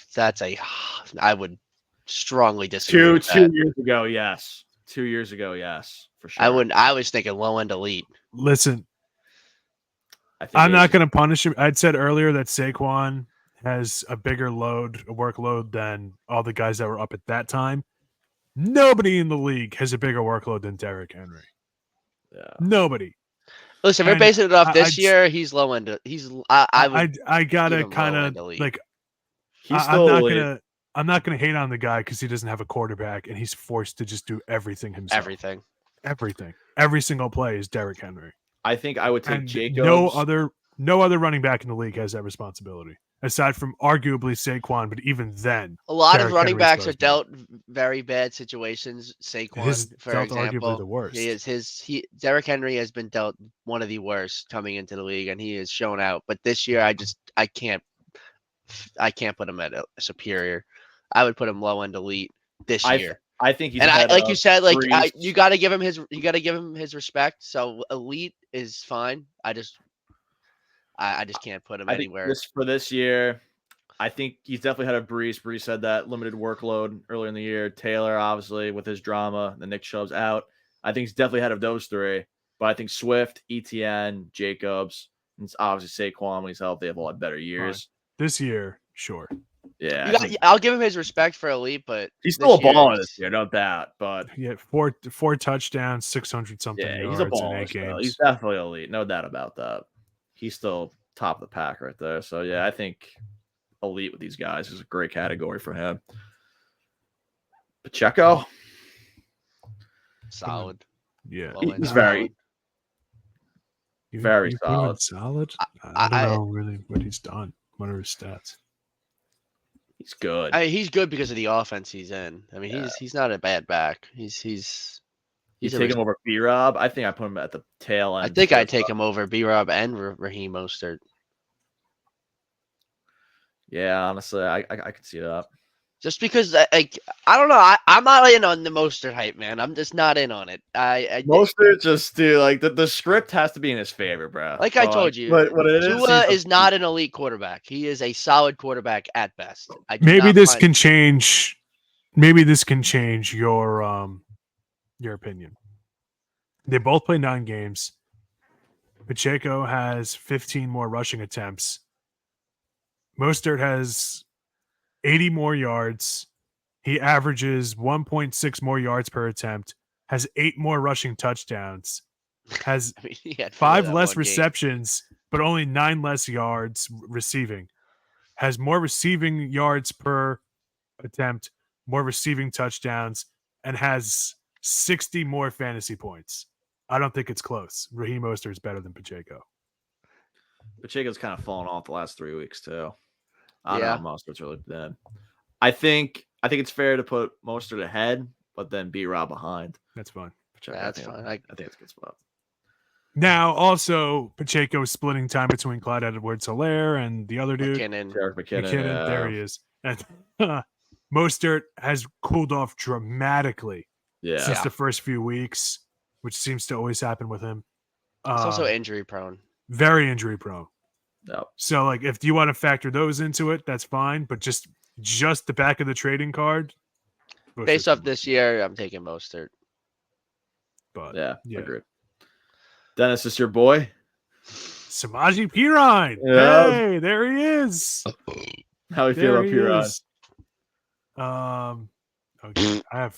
I would strongly disagree with that. 2 years ago, yes. 2 years ago, yes, for sure. I was thinking low end elite. Listen, I think I'm not going to punish him. I'd said earlier that Saquon has a bigger workload than all the guys that were up at that time. Nobody in the league has a bigger workload than Derrick Henry. Yeah. Nobody. Listen, we're basing it off this year. He's low end. I gotta kind of like. He's still I'm not gonna hate on the guy because he doesn't have a quarterback and he's forced to just do everything himself. Everything. Every single play is Derrick Henry. I think I would take and Jacobs. No other running back in the league has that responsibility, aside from arguably Saquon. But even then, a lot of running backs are dealt very bad situations. Saquon, for example, arguably the worst. Derrick Henry has been dealt one of the worst coming into the league, and he has shown out. But this year, I can't put him at a superior. I would put him low end elite this year. I think he's like you said, you got to give him his respect. So elite is fine. I just can't put him anywhere. For this year, I think he's definitely had a Brees. Brees said that limited workload earlier in the year. Taylor, obviously, with his drama, the Nick Chubb's out. I think he's definitely ahead of those three. But I think Swift, ETN, Jacobs, and obviously Saquon when he's healthy have a lot better years. This year, sure. Yeah, I'll give him his respect for elite, but he's still a baller this year, no doubt. But he had four touchdowns, 600 something yards he's a baller. in 8 games. He's definitely elite, no doubt about that. He's still top of the pack right there. So yeah, I think elite with these guys is a great category for him. Pacheco, solid. Yeah, he's very solid. Solid. I don't know really what he's done. What are his stats? He's good. He's good because of the offense he's in. I mean, he's not a bad back. He's take him over B-Rob. I think I put him at the tail end. I think I'd take him over B-Rob and Raheem Mostert. Yeah, honestly, I can see that. Just because, I don't know, I'm not in on the Mostert hype, man. I'm just not in on it. Mostert just the script has to be in his favor, bro. Like I told you, Tua is not an elite quarterback. He is a solid quarterback at best. Maybe this can change your opinion. They both play 9 games. Pacheco has 15 more rushing attempts. Mostert has 80 more yards. He averages 1.6 more yards per attempt, has 8 more rushing touchdowns, has 5 less receptions, but only 9 less yards receiving, has more receiving yards per attempt, more receiving touchdowns, and has 60 more fantasy points. I don't think it's close. Raheem Mostert is better than Pacheco. Pacheco's kind of fallen off the last 3 weeks too. I don't know. Mostert's really bad. I think it's fair to put Mostert ahead, but then B-Rob behind. That's fine. Pacheco, that's fine. I think it's a good spot. Now, also, Pacheco is splitting time between Clyde Edwards-Helaire and the other dude. McKinnon. Yeah. There he is. And Mostert has cooled off dramatically since the first few weeks, which seems to always happen with him. He's also injury prone. Very injury prone. Yep. So, if you want to factor those into it, that's fine. But just the back of the trading card. Based off this year, I'm taking Mostert. But yeah, agreed. Dennis, is your boy? Samaje Perine. Yeah. Hey, there he is. How you feel about Perine? Okay, I have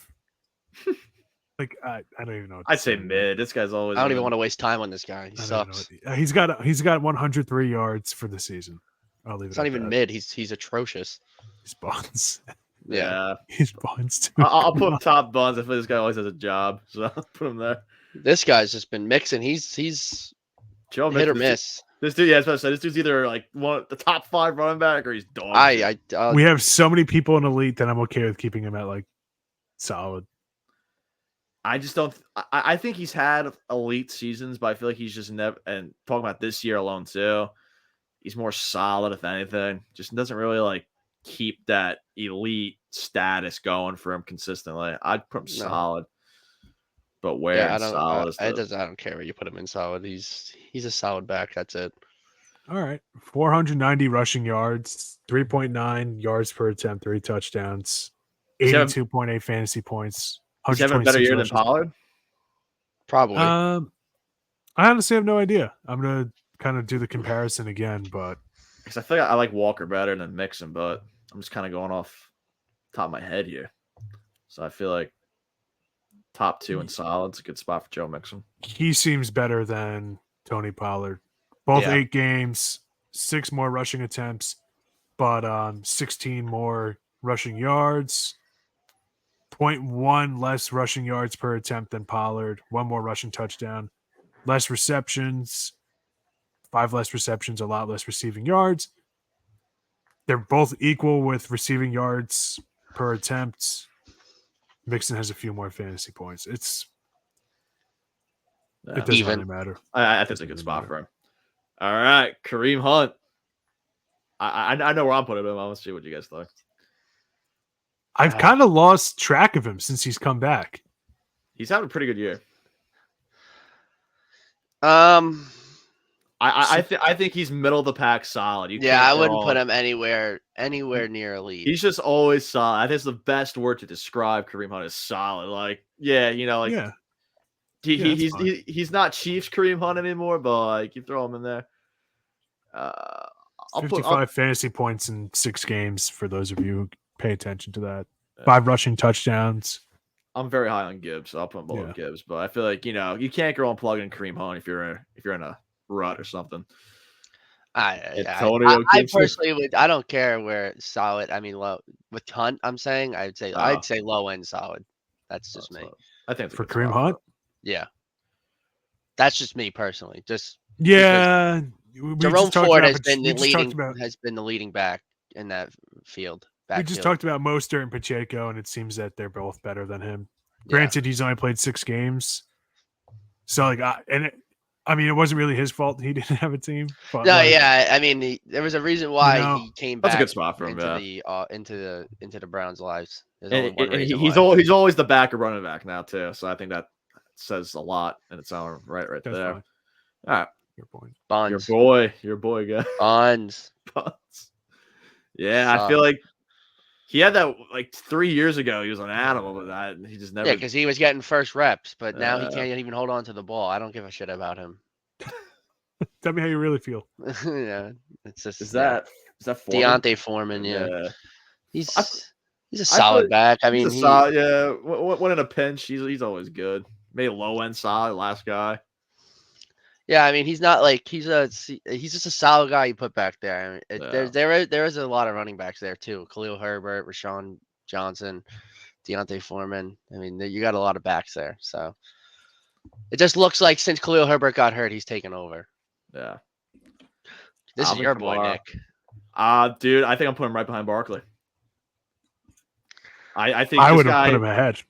I don't even know. I'd say mid. This guy's always. I don't even want to waste time on this guy. He sucks. He's got 103 yards for the season. I'll leave it. It's not even mid. He's atrocious. He's buns. Yeah, he's buns too. I'll put him top buns. I feel this guy always has a job, so I'll put him there. This guy's just been mixing. He's hit or miss. This dude, yeah, this dude's either the top 5 running back or he's dog. We have so many people in elite that I'm okay with keeping him at solid. I just don't. I think he's had elite seasons, but I feel like he's just never. And talking about this year alone too, he's more solid if anything. Just doesn't really keep that elite status going for him consistently. I'd put him solid, but where solid? I don't care where you put him in solid. He's a solid back. That's it. All right. 490 rushing yards, 3.9 yards per attempt, 3 touchdowns, 82.8 fantasy points. He's having a better year than Pollard? Probably. I honestly have no idea. I'm going to kind of do the comparison again, but because I feel like I like Walker better than Mixon, but I'm just kind of going off top of my head here. So I feel like top 2 and solid. It's a good spot for Joe Mixon. He seems better than Tony Pollard. Both 8 games, 6 more rushing attempts, but 16 more rushing yards, 0.1 less rushing yards per attempt than Pollard, 1 more rushing touchdown, less receptions, 5 less receptions, a lot less receiving yards. They're both equal with receiving yards per attempt. Mixon has a few more fantasy points. It doesn't really matter. I think it's a good spot for him. All right, Kareem Hunt. I know where I'm putting him. I want to see what you guys think. I've kind of lost track of him since he's come back. He's having a pretty good year. I think he's middle of the pack solid. I wouldn't put him anywhere near elite. He's just always solid. I think it's the best word to describe Kareem Hunt is solid. Like, he's not Chiefs Kareem Hunt anymore, but like you throw him in there. 55 fantasy points in 6 games for those of you who pay attention to that. 5 rushing touchdowns. I'm very high on Gibbs, so I'll put him below Gibbs. But I feel like you can't go and plug in Kareem Hunt if you're in a rut or something. I personally would. I don't care where it's solid. I mean, low with Hunt. I'm saying I'd say low end solid. That's just me. I think for Kareem Hunt. Yeah, that's just me personally. Just Jerome Ford has been the leading back in that field. We just talked about Mostert and Pacheco, and it seems that they're both better than him. Granted, he's only played 6 games, so like, it wasn't really his fault he didn't have a team. But I mean, there was a reason why he came back. That's a good spot for him. Into the Browns' lives. He's always the backup running back now too. So I think that says a lot in its own right there. Fine. All right, your point, Bonds. Your boy guy. Bonds. Yeah, I feel like he had that like 3 years ago. He was an animal with that. And he just never. Yeah, because he was getting first reps, but now he can't even hold on to the ball. I don't give a shit about him. Tell me how you really feel. Yeah, it's just is that Foreman? Deontay Foreman? Yeah. He's a solid back. I mean, when in a pinch, he's always good. Maybe low end solid, last guy. Yeah, I mean, he's not like he's just a solid guy you put back there. I mean, there is a lot of running backs there too. Khalil Herbert, Rashawn Johnson, Deontay Foreman. I mean, you got a lot of backs there. So it just looks like since Khalil Herbert got hurt, he's taken over. Yeah. This is your boy, Nick. Dude, I think I'm putting him right behind Barkley. I think I would have put him ahead.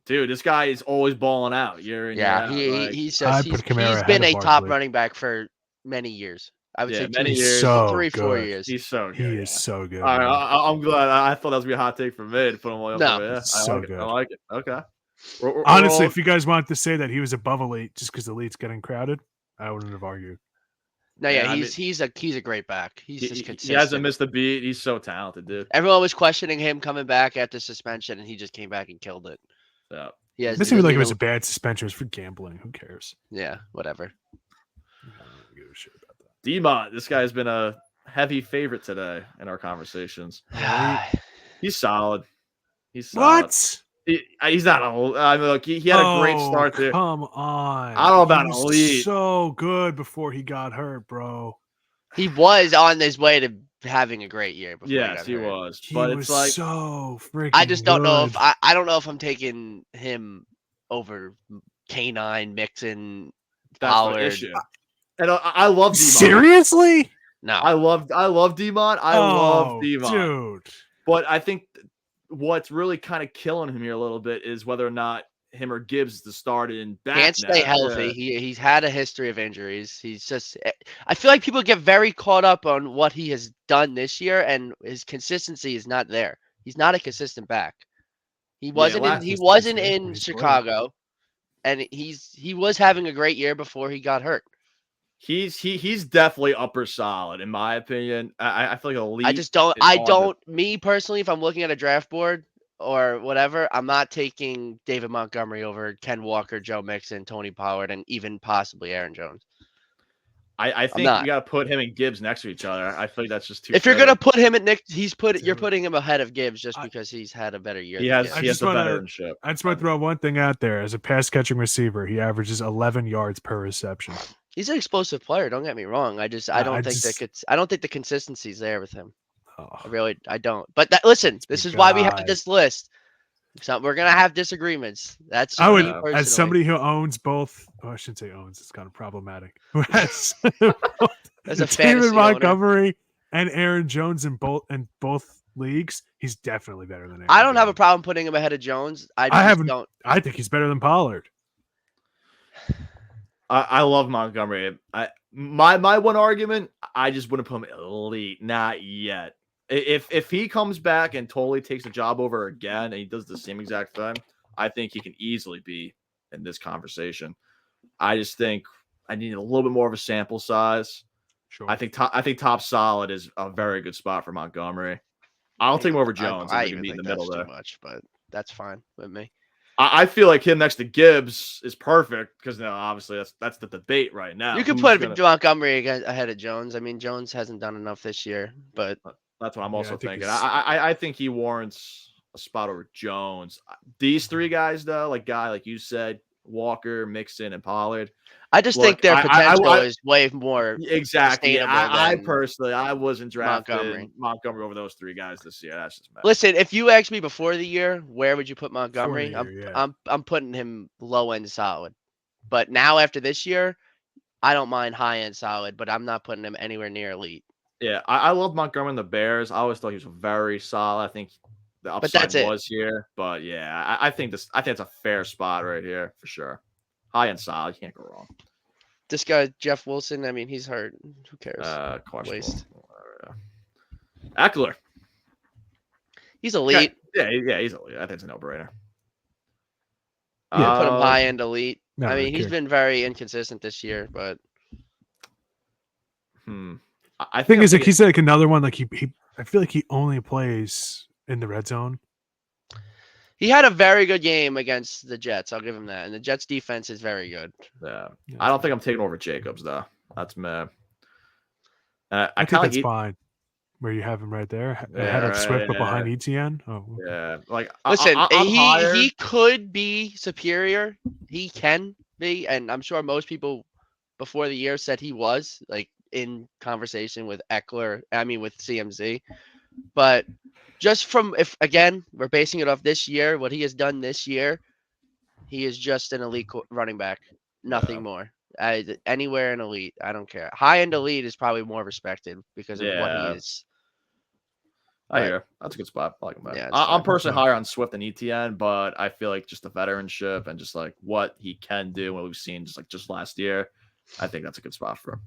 Dude, this guy is always balling out. He's been a top running back for many years. I would say many years, 3-4 years. He's so good. He is so good. All right, I'm glad. I thought that was be a hot take for me to put him way up there. Yeah, so good. I like it. Okay. Honestly, if you guys wanted to say that he was above elite just because elite's getting crowded, I wouldn't have argued. No, he's a great back. He's just consistent. He hasn't missed a beat. He's so talented, dude. Everyone was questioning him coming back after suspension, and he just came back and killed it. Yeah. This seems like it was a bad suspension. It was for gambling. Who cares? Yeah, whatever. I don't give a shit about that. D-Mont, this guy's been a heavy favorite today in our conversations. He's solid. He's solid. What? He's not old. I mean, look, he had a great start there. Come on. I don't know about elite. So good before he got hurt, bro. He was on his way to having a great year. Yes, he was. But it's like so freaking. I just don't know if I don't know if I'm taking him over Kane, Mixon, Pollard. And I love D-Mont. Seriously? No. I love D-Mont. I love D-Mont. Dude. But I think what's really kind of killing him here a little bit is whether or not him or Gibbs is the start in back. Can't stay healthy. Yeah. He's had a history of injuries. I feel like people get very caught up on what he has done this year, and his consistency is not there. He's not a consistent back. He wasn't in Chicago, and he was having a great year before he got hurt. He's definitely upper solid in my opinion. I feel like elite. I just don't. I don't. Me personally, if I'm looking at a draft board or whatever, I'm not taking David Montgomery over Ken Walker, Joe Mixon, Tony Pollard, and even possibly Aaron Jones. I think you got to put him and Gibbs next to each other. I feel like that's just too. If you're gonna put him at Nick, you're putting him ahead of Gibbs just because he's had a better year. He has the veteranship. I just want to throw one thing out there. As a pass catching receiver, he averages 11 yards per reception. He's an explosive player. Don't get me wrong. I don't think the consistency's there with him. Oh, I don't. But listen, this is why we have this list. So we're gonna have disagreements. That's I would, as somebody who owns both. Oh, I shouldn't say owns. It's kind of problematic. Who has as a David Montgomery and Aaron Jones in both leagues, he's definitely better than Aaron I don't Jones. have a problem putting him ahead of Jones. I think he's better than Pollard. I love Montgomery. My one argument, I just wouldn't put him elite, not yet. If he comes back and totally takes the job over again and he does the same exact thing, I think he can easily be in this conversation. I just think I need a little bit more of a sample size. Sure. I think top solid is a very good spot for Montgomery. I'll take him over Jones. I and even meet think in the middle that's there. too much, but that's fine with me. I feel like him next to Gibbs is perfect because now obviously that's the debate right now. You can put Montgomery ahead of Jones. I mean, Jones hasn't done enough this year, but that's what I'm also thinking. I think he warrants a spot over Jones. These three guys though, like you said, Walker, Mixon, and Pollard. I just think their potential is way more exactly. I personally, I wasn't drafting Montgomery over those three guys this year. That's just listen. If you asked me before the year, where would you put Montgomery? I'm putting him low end solid. But now after this year, I don't mind high end solid, but I'm not putting him anywhere near elite. Yeah, I love Montgomery and the Bears. I always thought he was very solid. I think the upside was here, but yeah, I think it's a fair spot right here for sure. High end solid, you can't go wrong. This guy Jeff Wilson, I mean, he's hurt. Who cares? Waste. Eckler. He's elite. Yeah, he's elite. I think it's a no-brainer. Yeah, put him high end elite. I mean, he's been very inconsistent this year, but I think it's like he's like another one. Like he I feel like he only plays in the red zone. He had a very good game against the Jets. I'll give him that. And the Jets defense is very good. Yeah. I don't think I'm taking over Jacobs though. That's meh. I think that's fine. Where you have him right there, ahead of Swift, but behind ETN. Oh, yeah. Like, listen, he could be superior. He can be, and I'm sure most people before the year said he was like in conversation with Eckler. I mean, with CMC, but just from we're basing it off this year, what he has done this year, he is just an elite running back, nothing more. Anywhere in elite, I don't care. High end elite is probably more respected because of what he is. I hear that's a good spot. I like him better. I'm personally higher on Swift than ETN, but I feel like just the veteranship and just like what he can do, what we've seen just last year, I think that's a good spot for him.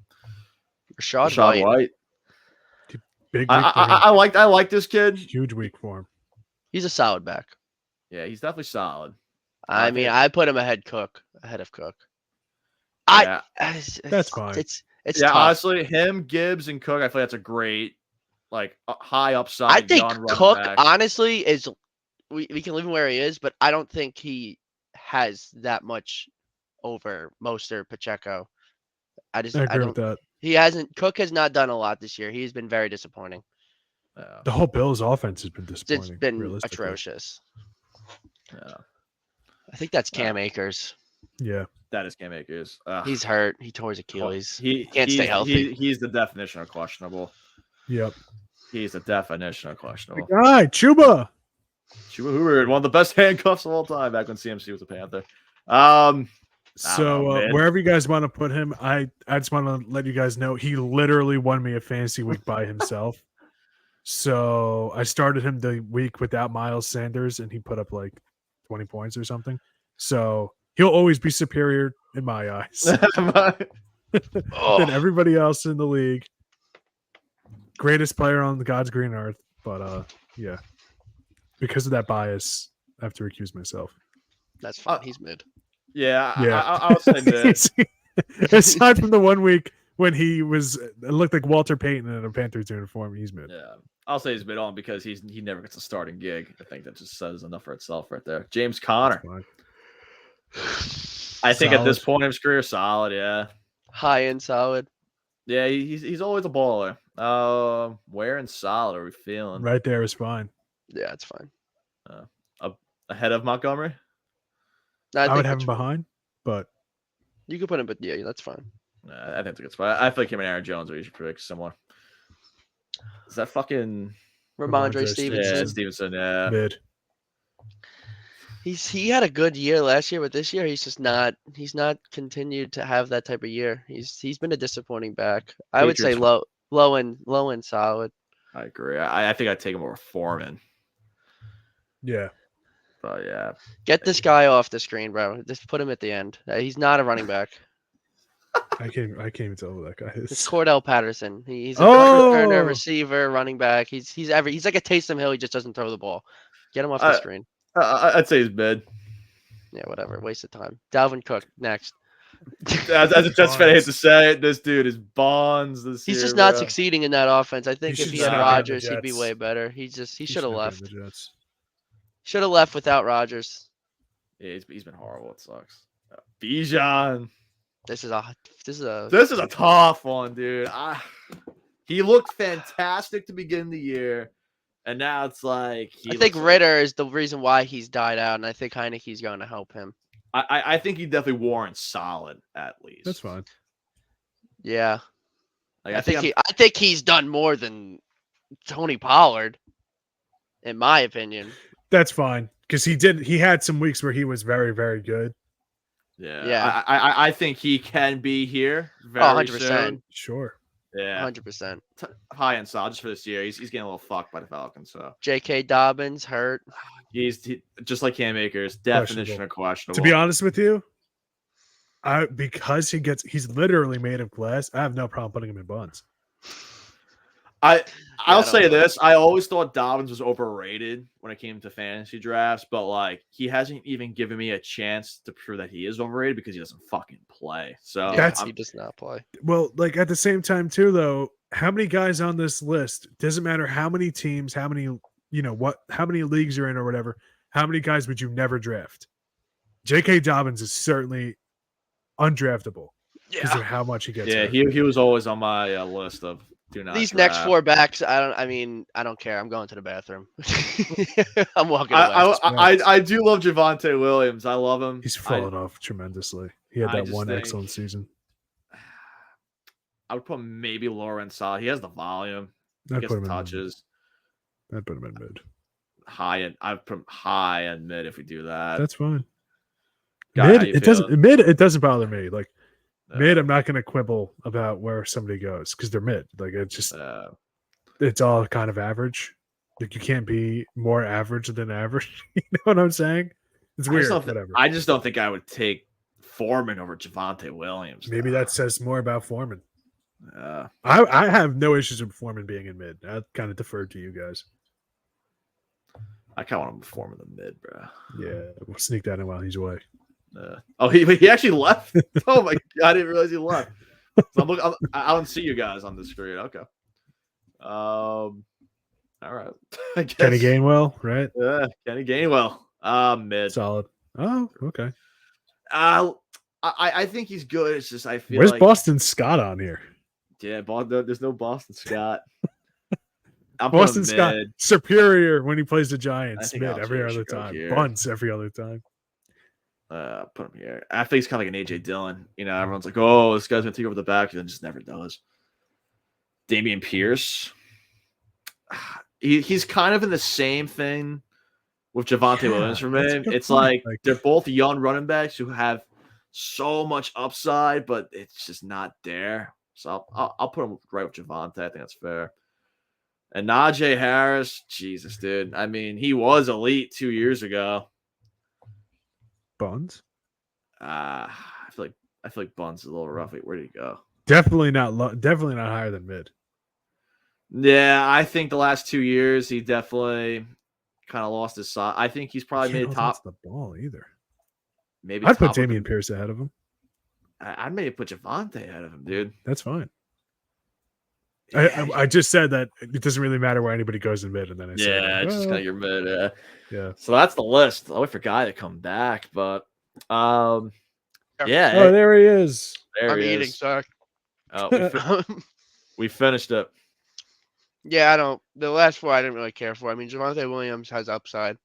Rashad White. Big I like this kid. Huge week for him. He's a solid back. Yeah, he's definitely solid. I mean, I put him ahead of Cook. Yeah. That's fine. It's tough. Honestly, him, Gibbs, and Cook, I feel that's a great high upside. I think Cook back. honestly is we can leave him where he is, but I don't think he has that much over Mostert, Pacheco. I agree with that. He hasn't. Cook has not done a lot this year. He's been very disappointing. The whole Bills offense has been disappointing. It's been atrocious. Yeah. I think that's Cam Akers. Yeah. That is Cam Akers. He's hurt. He tore his Achilles. He can't stay healthy. He's the definition of questionable. Yep. He's the definition of questionable. All right, Chuba Hubbard, one of the best handcuffs of all time back when CMC was a Panther. Wherever you guys want to put him, I just want to let you guys know he literally won me a fantasy week by himself. So I started him the week without Miles Sanders, and he put up like 20 points or something. So he'll always be superior in my eyes than everybody else in the league. Greatest player on the God's green earth, but yeah, because of that bias, I have to recuse myself. That's fine. He's mid. Yeah. I would say mid. Aside from the 1 week when he was, it looked like Walter Payton in a Panthers uniform. He's mid. Yeah, I'll say he's mid on because he never gets a starting gig. I think that just says enough for itself right there. James Conner. I think at this point in his career, solid. Yeah, high end solid. Yeah, he's always a baller. Where and solid are we feeling? Right there is fine. Yeah, it's fine. Ahead of Montgomery? I would have him behind, but you could put him. But yeah, that's fine. I think it's a good spot. I feel like him and Aaron Jones are usually pretty similar. Is that fucking Ramondre Stevenson? Yeah, Stevenson. Yeah, mid. He had a good year last year, but this year he's just not. He's not continued to have that type of year. He's been a disappointing back. I would say low and solid. I agree. I think I'd take him over Foreman. Yeah. But yeah. Get this guy off the screen, bro. Just put him at the end. He's not a running back. I can't even tell who that guy is. It's Cordell Patterson. He's a returner, receiver, running back. He's like a Taysom Hill. He just doesn't throw the ball. Get him off the screen. I'd say he's mid. Yeah, whatever. Waste of time. Dalvin Cook next. As a Jets fan, I hate to say it, this dude is bonds. He's just not succeeding in that offense. I think if he had Rodgers, he'd be way better. He should have left. Should have left without Rodgers. Yeah, he's been horrible. It sucks. Bijan. This is a tough one, dude. He looked fantastic to begin the year, and now it's like I think Ritter is the reason why he's died out, and I think Heineke's going to help him. I think he definitely warrants solid at least. That's fine. Yeah, like, I think he's done more than Tony Pollard, in my opinion. That's fine because he had some weeks where he was very, very good. Yeah. I think he can be here very 100%. soon. Sure. Yeah. 100%. High end solid just for this year. He's getting a little fucked by the Falcons. So J.K. Dobbins hurt. He's just like Cam Akers, definition of questionable. To be honest with you, because he's literally made of glass, I have no problem putting him in buns. I'll say this. I always thought Dobbins was overrated when it came to fantasy drafts, but like he hasn't even given me a chance to prove that he is overrated because he doesn't fucking play. So he does not play. Well, like at the same time too, though, how many guys on this list? Doesn't matter how many teams, how many how many leagues you're in or whatever. How many guys would you never draft? J.K. Dobbins is certainly undraftable because of how much he gets. Yeah, he was always on my list of. These next four backs, I don't care. I'm going to the bathroom. I'm walking away. I do love Javonte Williams. I love him. He's fallen off tremendously. He had that one excellent season. I would put maybe lower end solid. He has the volume. He gets the touches. I'd put him in mid. I'd put him high and mid if we do that. That's fine. It doesn't bother me. Like mid, I'm not going to quibble about where somebody goes because they're mid. Like it's just, it's all kind of average. Like you can't be more average than average. You know what I'm saying? It's weird. Whatever. I just don't think I would take Foreman over Javonte Williams. Maybe that says more about Foreman. I have no issues with Foreman being in mid. I kind of deferred to you guys. I kind of want him to Foreman in the mid, bro. Yeah, we'll sneak that in while he's away. He actually left. Oh my god, I didn't realize he left. So I don't see you guys on the screen. Okay. All right. Kenny Gainwell, right? Yeah, Kenny Gainwell. Mid. Solid. Oh, okay. I think he's good. It's just I feel where's Boston Scott on here? Yeah, there's no Boston Scott. Boston Scott superior when he plays the Giants. Mid every other time. Here. Bunts every other time. Put him here. I think he's kind of like an AJ Dillon. You know, everyone's like, "Oh, this guy's gonna take over the back," and then just never does. Dameon Pierce. He's kind of in the same thing with Javonte Williams for me. It's like they're both young running backs who have so much upside, but it's just not there. So I'll put him right with Javonte. I think that's fair. And Najee Harris, Jesus, dude. I mean, he was elite 2 years ago. Buns? I feel like Buns is a little rough. Wait, where did he go? Definitely not higher than mid. Yeah, I think the last 2 years he definitely kind of lost his side. I think he's probably made top the ball either. Maybe I'd put Dameon Pierce ahead of him. I'd maybe put Javonte ahead of him, dude. That's fine. Yeah. I just said that it doesn't really matter where anybody goes in mid, and then I said, it's just kind of your mid. Yeah. So that's the list. I'll wait for Guy to come back, but yeah. Oh, there he is. There I'm he eating, is. sorry. Oh, we finished it. Yeah, the last 4 I didn't really care for. I mean, Javonte Williams has upside.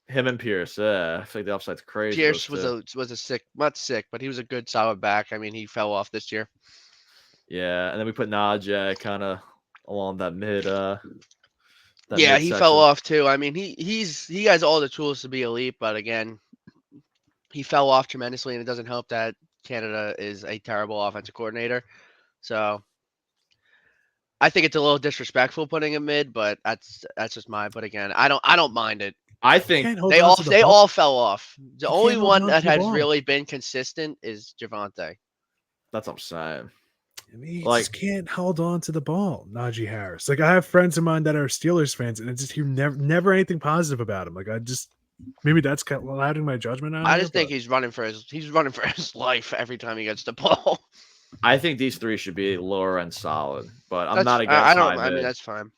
Him and Pierce. I feel like the upside's crazy. Pierce was a sick, not sick, but he was a good solid back. I mean, he fell off this year. Yeah, and then we put Najee kind of along that mid. He fell off too. I mean, he has all the tools to be elite, but again, he fell off tremendously, and it doesn't help that Canada is a terrible offensive coordinator. So I think it's a little disrespectful putting him mid, but that's just my. But again, I don't mind it. I think they all fell off. The only one that has really been consistent is Javonte. That's what I'm saying. I mean, he just can't hold on to the ball, Najee Harris. Like, I have friends of mine that are Steelers fans, and it's just never anything positive about him. Like, maybe that's clouding my judgment on him. I just think he's running for his life every time he gets the ball. I think these 3 should be lower end solid, but I'm not against I mean, that's fine.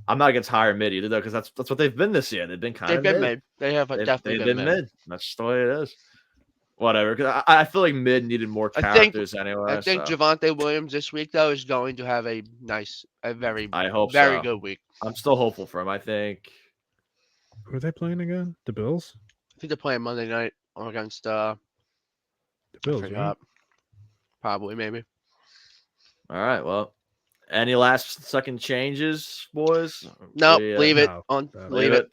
I'm not against higher mid either, though, because that's what they've been this year. They've been kind of mid. They have definitely been mid. That's just the way it is. Whatever, because I feel like mid needed more characters anyway. I think Javonte Williams this week, though, is going to have a very good week. I'm still hopeful for him. I think. Who are they playing again? The Bills? I think they're playing Monday night against the Bills. Right? Probably, maybe. All right. Well, any last second changes, boys? Nope. Leave it. Leave it.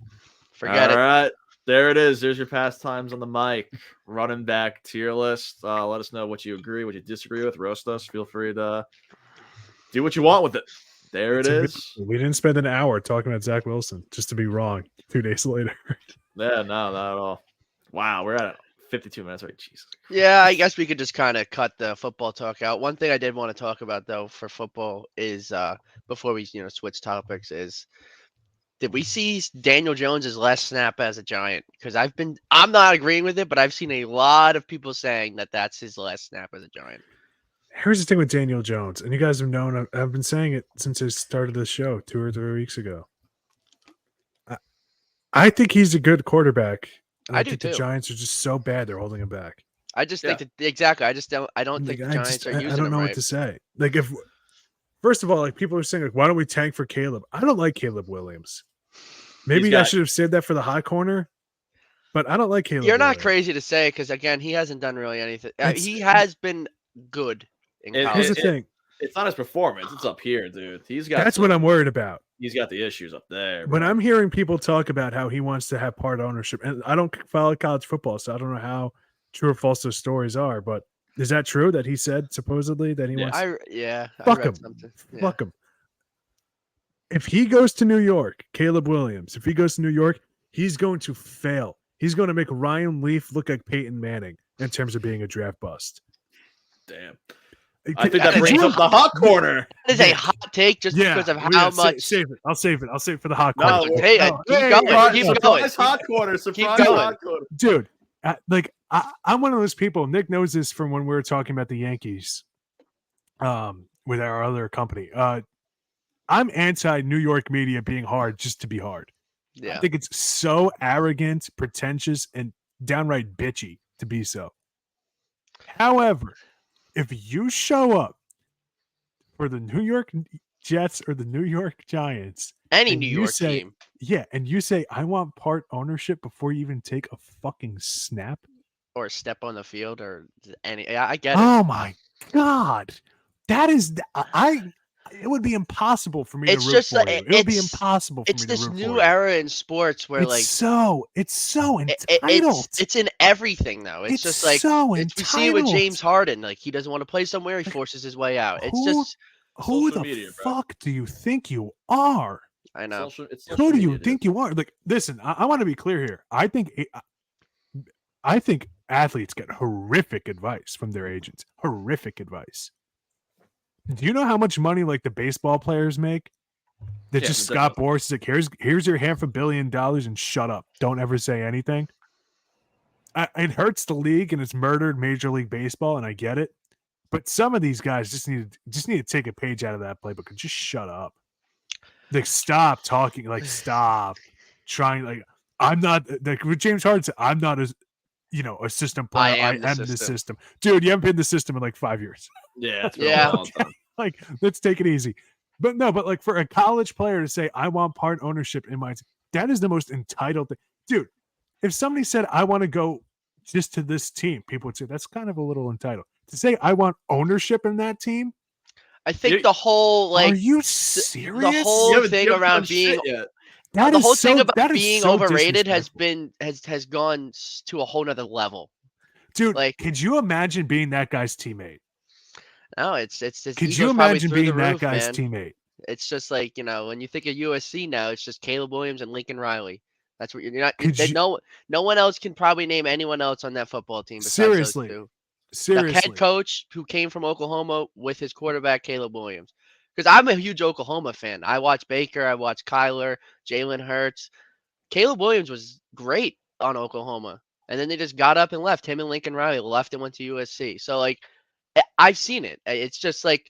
Forget it. All right. There it is. There's your pastimes on the mic. Running back tier list. Let us know what you agree, what you disagree with. Roast us. Feel free to do what you want with it. There it is. We didn't spend an hour talking about Zach Wilson just to be wrong 2 days later. Yeah, no, not at all. Wow, we're at 52 minutes. Right? Jesus. Yeah, I guess we could just kind of cut the football talk out. One thing I did want to talk about, though, for football is before we switch topics is, did we see Daniel Jones' last snap as a Giant? Because I'm not agreeing with it, but I've seen a lot of people saying that that's his last snap as a Giant. Here's the thing with Daniel Jones, and you guys have known, I've been saying it since I started the show 2 or 3 weeks ago. I think he's a good quarterback. I think the Giants are just so bad they're holding him back. I just think that exactly. I don't think the Giants are using him right. I don't know what to say. Like, first of all, like, people are saying, like, why don't we tank for Caleb? I don't like Caleb Williams. Maybe I should have said that for the hot corner, but I don't like Caleb. You're not crazy to say, because again, he hasn't done really anything. He has been good in college. Here's the thing. It's not his performance. It's up here, dude. That's what I'm worried about. He's got the issues up there. Bro. When I'm hearing people talk about how he wants to have part ownership, and I don't follow college football, so I don't know how true or false those stories are, but is that true that he said supposedly that he wants? Fuck him. Fuck him. If he goes to New York, Caleb Williams, if he goes to New York, he's going to fail. He's going to make Ryan Leaf look like Peyton Manning in terms of being a draft bust. Damn. I think that brings up the hot corner. That is a hot take just because of how much. Save it. I'll save it for the hot corner. Keep going. Hot corner. Keep going. Hot corner. Dude, I'm one of those people. Nick knows this from when we were talking about the Yankees with our other company. I'm anti New York media being hard just to be hard. Yeah. I think it's so arrogant, pretentious, and downright bitchy to be so. However, if you show up for the New York Jets or the New York Giants, any New York team, and you say, I want part ownership before you even take a fucking snap or step on the field or any, I get it. Oh my God. That is, it would be impossible for me to root for you. It would be impossible for me to root for you. It's this new era in sports where it's so entitled. It's in everything though. It's just like so we see it with James Harden. Like, he doesn't want to play somewhere, he forces his way out. Who the fuck do you think you are? I know. Who do you think you are? Like, listen, I want to be clear here. I think athletes get horrific advice from their agents. Horrific advice. Do you know how much money like the baseball players make? That just Scott Boras is like, here's your $500 million and shut up. Don't ever say anything. it hurts the league and it's murdered Major League Baseball, and I get it. But some of these guys just need to take a page out of that playbook and just shut up. Like, stop talking. Like, stop trying. Like, I'm not like with James Harden said, I'm not a system player. I am the system. Dude, you haven't been in the system in like 5 years. Yeah, it's been a long time. Like, let's take it easy. But like for a college player to say, I want part ownership in my team, that is the most entitled thing. Dude, if somebody said, I want to go just to this team, people would say that's kind of a little entitled. To say I want ownership in that team, I think the whole like, are you serious? The whole thing around being being overrated has gone to a whole nother level. Dude, like, could you imagine being that guy's teammate? No, it's could you imagine being that guy's teammate? It's just like, when you think of USC now, it's just Caleb Williams and Lincoln Riley. That's what you're not. No one else can probably name anyone else on that football team besides those two. Seriously. The head coach who came from Oklahoma with his quarterback, Caleb Williams. Because I'm a huge Oklahoma fan. I watch Baker. I watch Kyler, Jalen Hurts. Caleb Williams was great on Oklahoma. And then they just got up and left. Him and Lincoln Riley left and went to USC. So, like, I've seen it. It's just like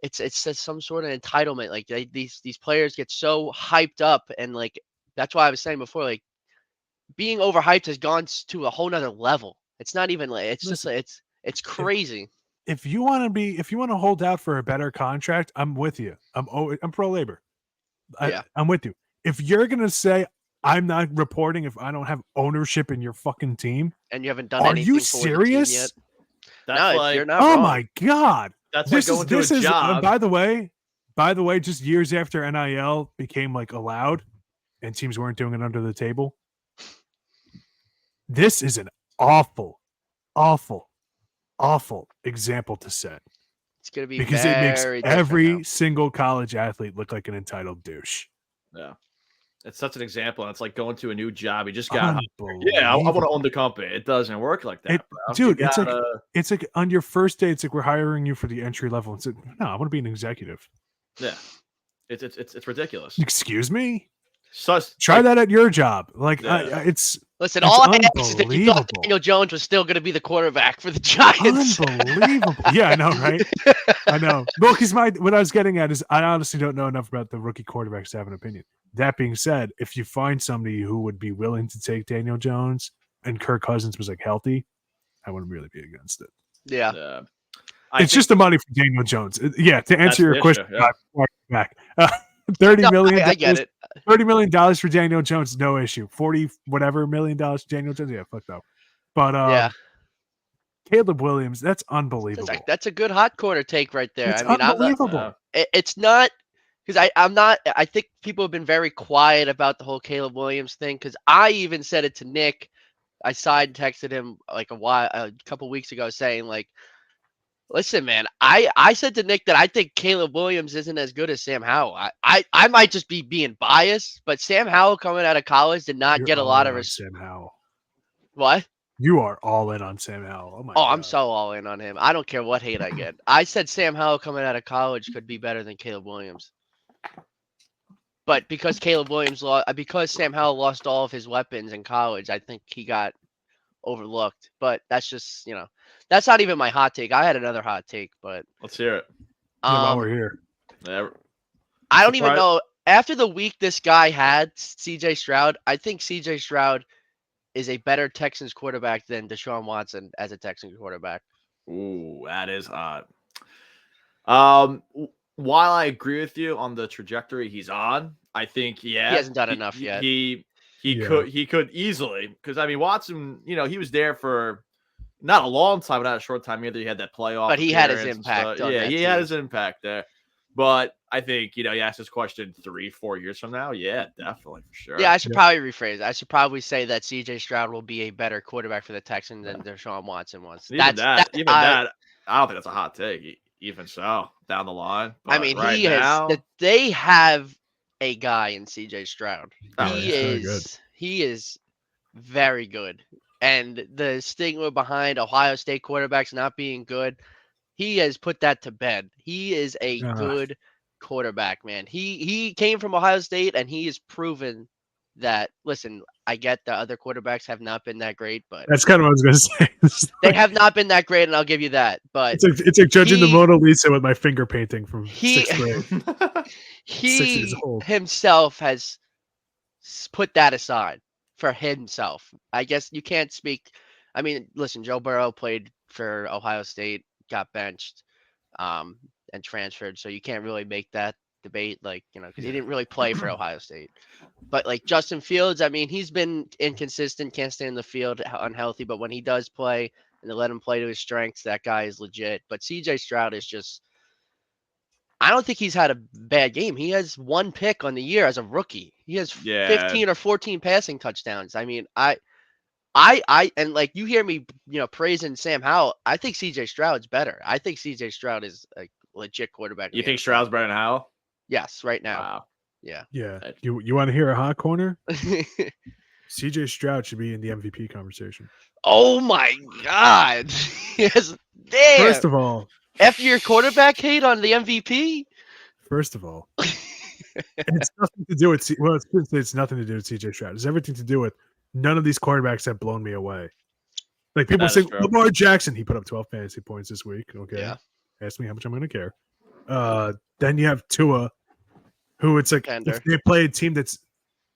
it's just some sort of entitlement. Like, these players get so hyped up. And, like, that's why I was saying before, like, being overhyped has gone to a whole nother level. It's not even like it's crazy. If you want to hold out for a better contract, I'm with you. I'm pro labor. I'm with you. If you're gonna say I'm not reporting if I don't have ownership in your fucking team, and you haven't done anything, are you serious? Yet? That's like, you're not oh wrong. My god, that's like going to a job. By the way, just years after NIL became like allowed, and teams weren't doing it under the table. This is an awful example to set. It's going to be because it makes every single college athlete look like an entitled douche. Yeah. It's such an example. And it's like going to a new job. You just got, I want to own the company. It doesn't work like that, bro. Dude, it's like on your first day, it's like we're hiring you for the entry level. It's like, no, I want to be an executive. Yeah. It's ridiculous. Excuse me? Try that at your job. Like, listen, all I asked is that you thought Daniel Jones was still going to be the quarterback for the Giants. Unbelievable. Yeah, I know, right? I know. Well, because what I was getting at is I honestly don't know enough about the rookie quarterbacks to have an opinion. That being said, if you find somebody who would be willing to take Daniel Jones and Kirk Cousins was like healthy, I wouldn't really be against it. Yeah. It's just the money for Daniel Jones. Yeah, to answer your question, back. $30 million. I get it. $30 million for Daniel Jones, no issue. $40 whatever million for Daniel Jones, yeah, fucked up. But Caleb Williams, that's unbelievable. That's a good hot corner take right there. It's unbelievable. It's not because I'm not. I think people have been very quiet about the whole Caleb Williams thing. Because I even said it to Nick. I side texted him like a couple weeks ago saying like, listen, man, I said to Nick that I think Caleb Williams isn't as good as Sam Howell. I might just be being biased, but Sam Howell coming out of college did not get a lot of Sam Howell. What? You are all in on Sam Howell. Oh my God. I'm so all in on him. I don't care what hate I get. I said Sam Howell coming out of college could be better than Caleb Williams. But because Sam Howell lost all of his weapons in college, I think he got overlooked. But that's just, that's not even my hot take. I had another hot take, but let's hear it. While we're here. I don't even know. After the week this guy had, CJ Stroud, I think CJ Stroud is a better Texans quarterback than Deshaun Watson as a Texans quarterback. Ooh, that is hot. While I agree with you on the trajectory he's on, I think he hasn't done enough yet. He could easily, because I mean Watson, he was there for not a long time, but not a short time either. He had that playoff, but he had his impact. He had his impact there. But I think you ask this question 3-4 years from now. Yeah, definitely for sure. Yeah, I should probably rephrase. I should probably say that CJ Stroud will be a better quarterback for the Texans than Deshaun Watson was. Even that, I don't think that's a hot take. Even so, down the line. But I mean, now, they have a guy in CJ Stroud. He is very good. And the stigma behind Ohio State quarterbacks not being good, he has put that to bed. He is a good quarterback, man. He came from Ohio State, and he has proven that, listen, I get the other quarterbacks have not been that great, but That's kind of what I was going to say. they have not been that great, and I'll give you that. But it's like judging the Mona Lisa with my finger painting from sixth grade. he 6 years old. himself has put that aside for himself. I guess you can't speak. I mean, listen, Joe Burrow played for Ohio State, got benched, and transferred, so you can't really make that debate, like, because he didn't really play for Ohio State. But like Justin Fields, I mean, he's been inconsistent, can't stay in the field, unhealthy. But when he does play and they let him play to his strengths, that guy is legit. But C.J. Stroud is just. I don't think he's had a bad game. He has 1 pick on the year as a rookie. He has 15 or 14 passing touchdowns. I mean, and like you hear me, praising Sam Howell. I think C.J. Stroud's better. I think C.J. Stroud is a legit quarterback. You think Stroud's better than Howell? Yes, right now. Wow. Yeah. Yeah. You want to hear a hot corner? C.J. Stroud should be in the MVP conversation. Oh my God! Yes, damn. First of all, after your quarterback hate on the MVP. First of all, it's nothing to do with it's nothing to do with C.J. Stroud. It's everything to do with none of these quarterbacks have blown me away. Like people say, Lamar Jackson, he put up 12 fantasy points this week. Okay, yeah. Ask me how much I'm going to care. Then you have Tua, who it's like if they play a team that's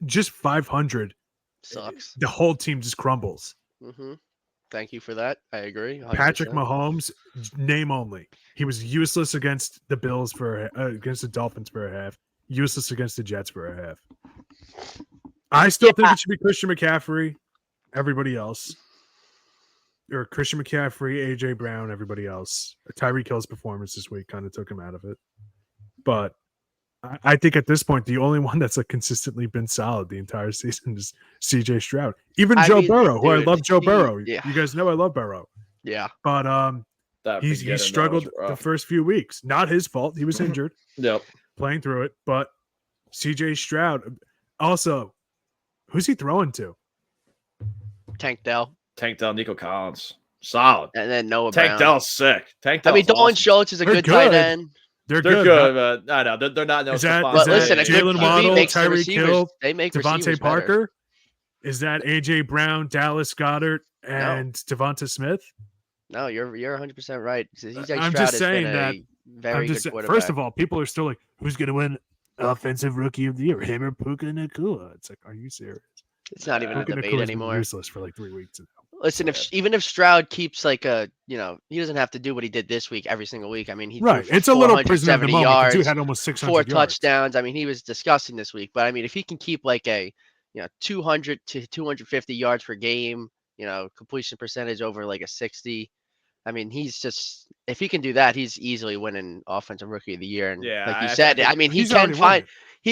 just 500, sucks. The whole team just crumbles. Mm-hmm. Thank you for that. I agree. 100%. Patrick Mahomes, name only. He was useless against the Bills against the Dolphins for a half. Useless against the Jets for a half. I still think it should be Christian McCaffrey. Everybody else, or Christian McCaffrey, AJ Brown. Everybody else. Tyreek Hill's performance this week kind of took him out of it. But I think at this point, the only one that's consistently been solid the entire season is C.J. Stroud. Even Joe Burrow, who I love Joe Burrow. Yeah. You guys know I love Burrow. Yeah. But he struggled the first few weeks. Not his fault. He was injured. Yep. Playing through it. But C.J. Stroud, also, who's he throwing to? Tank Dell, Nico Collins. Solid. And then Noah Tank Brown. Dell's sick. Dalton awesome. Schultz is a good tight end. They're good. I know they're not. But listen, Jalen Waddle, Tyreek Hill, they make Devontae Parker. Is that AJ Brown, Dallas Goedert, and Devonta Smith? No, you're 100% right. I'm just saying that. Very good quarterback. First of all, people are still like, "Who's going to win Offensive Rookie of the Year? Him or Puka Nacua?" It's like, are you serious? It's not even a debate anymore. Useless for like 3 weeks now. Listen, even if Stroud keeps like he doesn't have to do what he did this week every single week. I mean, he it's a little prisoner of the moment. Yards, he had almost 600 4 yards. touchdowns. I mean, he was disgusting this week. But I mean, if he can keep like a 200 to 250 yards per game, completion percentage over like a 60. I mean, if he can do that, he's easily winning Offensive Rookie of the Year. And like you said, I mean, he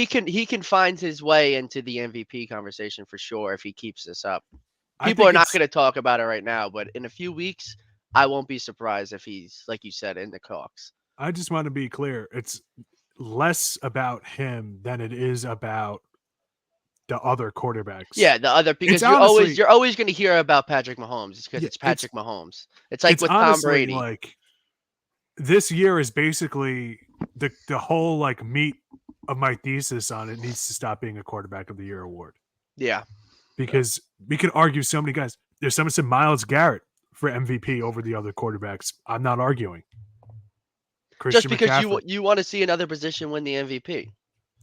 can find his way into the MVP conversation for sure if he keeps this up. People are not going to talk about it right now, but in a few weeks, I won't be surprised if he's, like you said, in the talks. I just want to be clear. It's less about him than it is about the other quarterbacks. Yeah, because you're always going to hear about Patrick Mahomes. It's because it's Patrick Mahomes. It's like with Tom Brady. Like this year is basically the whole like meat of my thesis on it needs to stop being a quarterback of the year award. Yeah. Because we could argue so many guys. There's someone said Myles Garrett for MVP over the other quarterbacks. I'm not arguing. Just because you want to see another position win the MVP.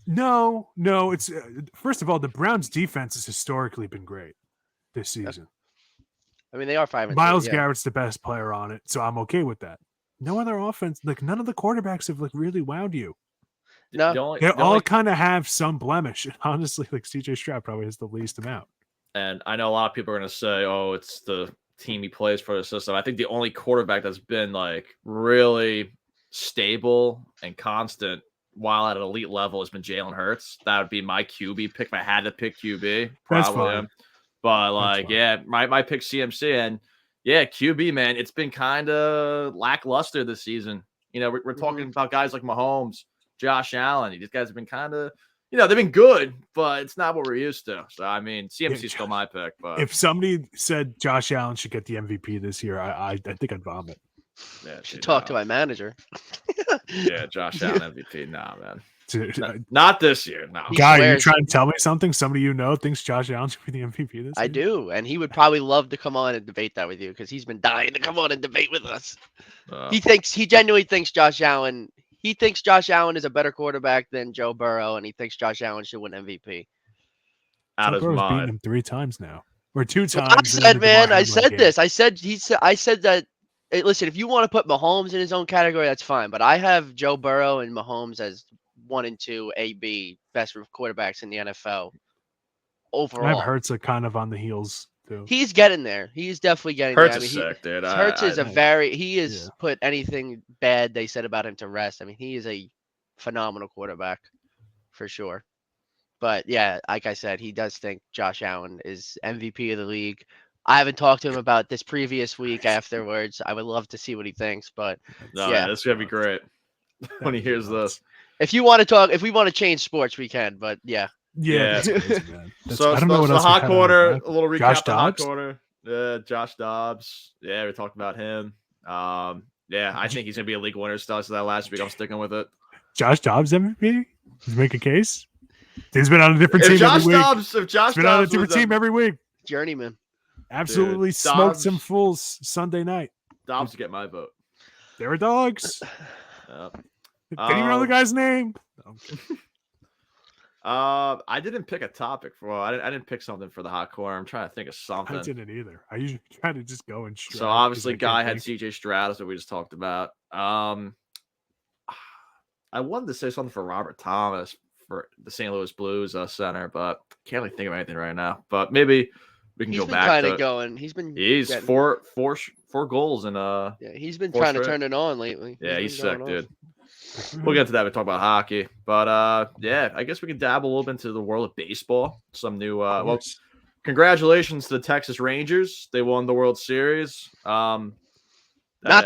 No. It's first of all, the Browns' defense has historically been great this season. I mean, they are 5-2. Myles Garrett's the best player on it, so I'm okay with that. No other offense, like none of the quarterbacks have like really wowed you. No, they all kind of have some blemish. Honestly, like C.J. Stroud probably has the least amount. And I know a lot of people are going to say, "Oh, it's the team he plays for, the system." I think the only quarterback that's been like really stable and constant while at an elite level has been Jalen Hurts. That would be my QB pick if I had to pick QB. Probably him. But like, my pick CMC, and QB, man, it's been kind of lackluster this season. We're talking about guys like Mahomes, Josh Allen. These guys have been kind of, they've been good, but it's not what we're used to. So I mean, CMC is still my pick. But if somebody said Josh Allen should get the MVP this year, I think I'd vomit. Yeah, should talk to my manager. Yeah, Josh Allen MVP. Nah, man. Not this year. No. Guy, you trying to tell me something? Somebody you know thinks Josh Allen should be the MVP this year? I do, and he would probably love to come on and debate that with you because he's been dying to come on and debate with us. He genuinely thinks Josh Allen. He thinks Josh Allen is a better quarterback than Joe Burrow, and he thinks Josh Allen should win MVP. Out of his mind. Beaten him 3 times now, or 2 times. Well, I said, man, I said this. I said that. Hey, listen, if you want to put Mahomes in his own category, that's fine. But I have Joe Burrow and Mahomes as 1 and 2 AB best quarterbacks in the NFL overall. I have Hurts kind of on the heels too. He's getting there. He's definitely getting Hurts there. Is sick, dude. Hurts is he has put anything bad they said about him to rest. I mean, he is a phenomenal quarterback for sure. But yeah, like I said, he does think Josh Allen is MVP of the league. I haven't talked to him about this previous week afterwards. I would love to see what he thinks, but yeah, that's gonna be great when he hears this. If you want to talk, if we want to change sports, we can. But yeah. That's crazy, man. So I don't know what else. The hot corner, a little recap. The hot corner. Josh Dobbs. Yeah, we talked about him. Yeah, I think he's gonna be a league winner still. So that last week, I'm sticking with it. Josh Dobbs MVP? Does make a case? He's been on a different team every week. If Josh been on a different team every week. Journeyman. Absolutely smoked some fools Sunday night. Dobbs get my vote. They were dogs. Yep. Didn't even know the guy's name. I didn't pick a topic for. I didn't pick something for the hot corner. I'm trying to think of something. I didn't either. I usually try to just go and. So obviously, Guy had CJ Stroud, that we just talked about. I wanted to say something for Robert Thomas for the St. Louis Blues center, but can't really think of anything right now. But maybe we can go back. He's four goals and yeah, he's been trying to turn it on lately. Yeah, he's sick, dude. We'll get to that. We talk about hockey, but yeah, I guess we can dabble a little bit into the world of baseball. Some new, well, congratulations to the Texas Rangers. They won the World Series. Not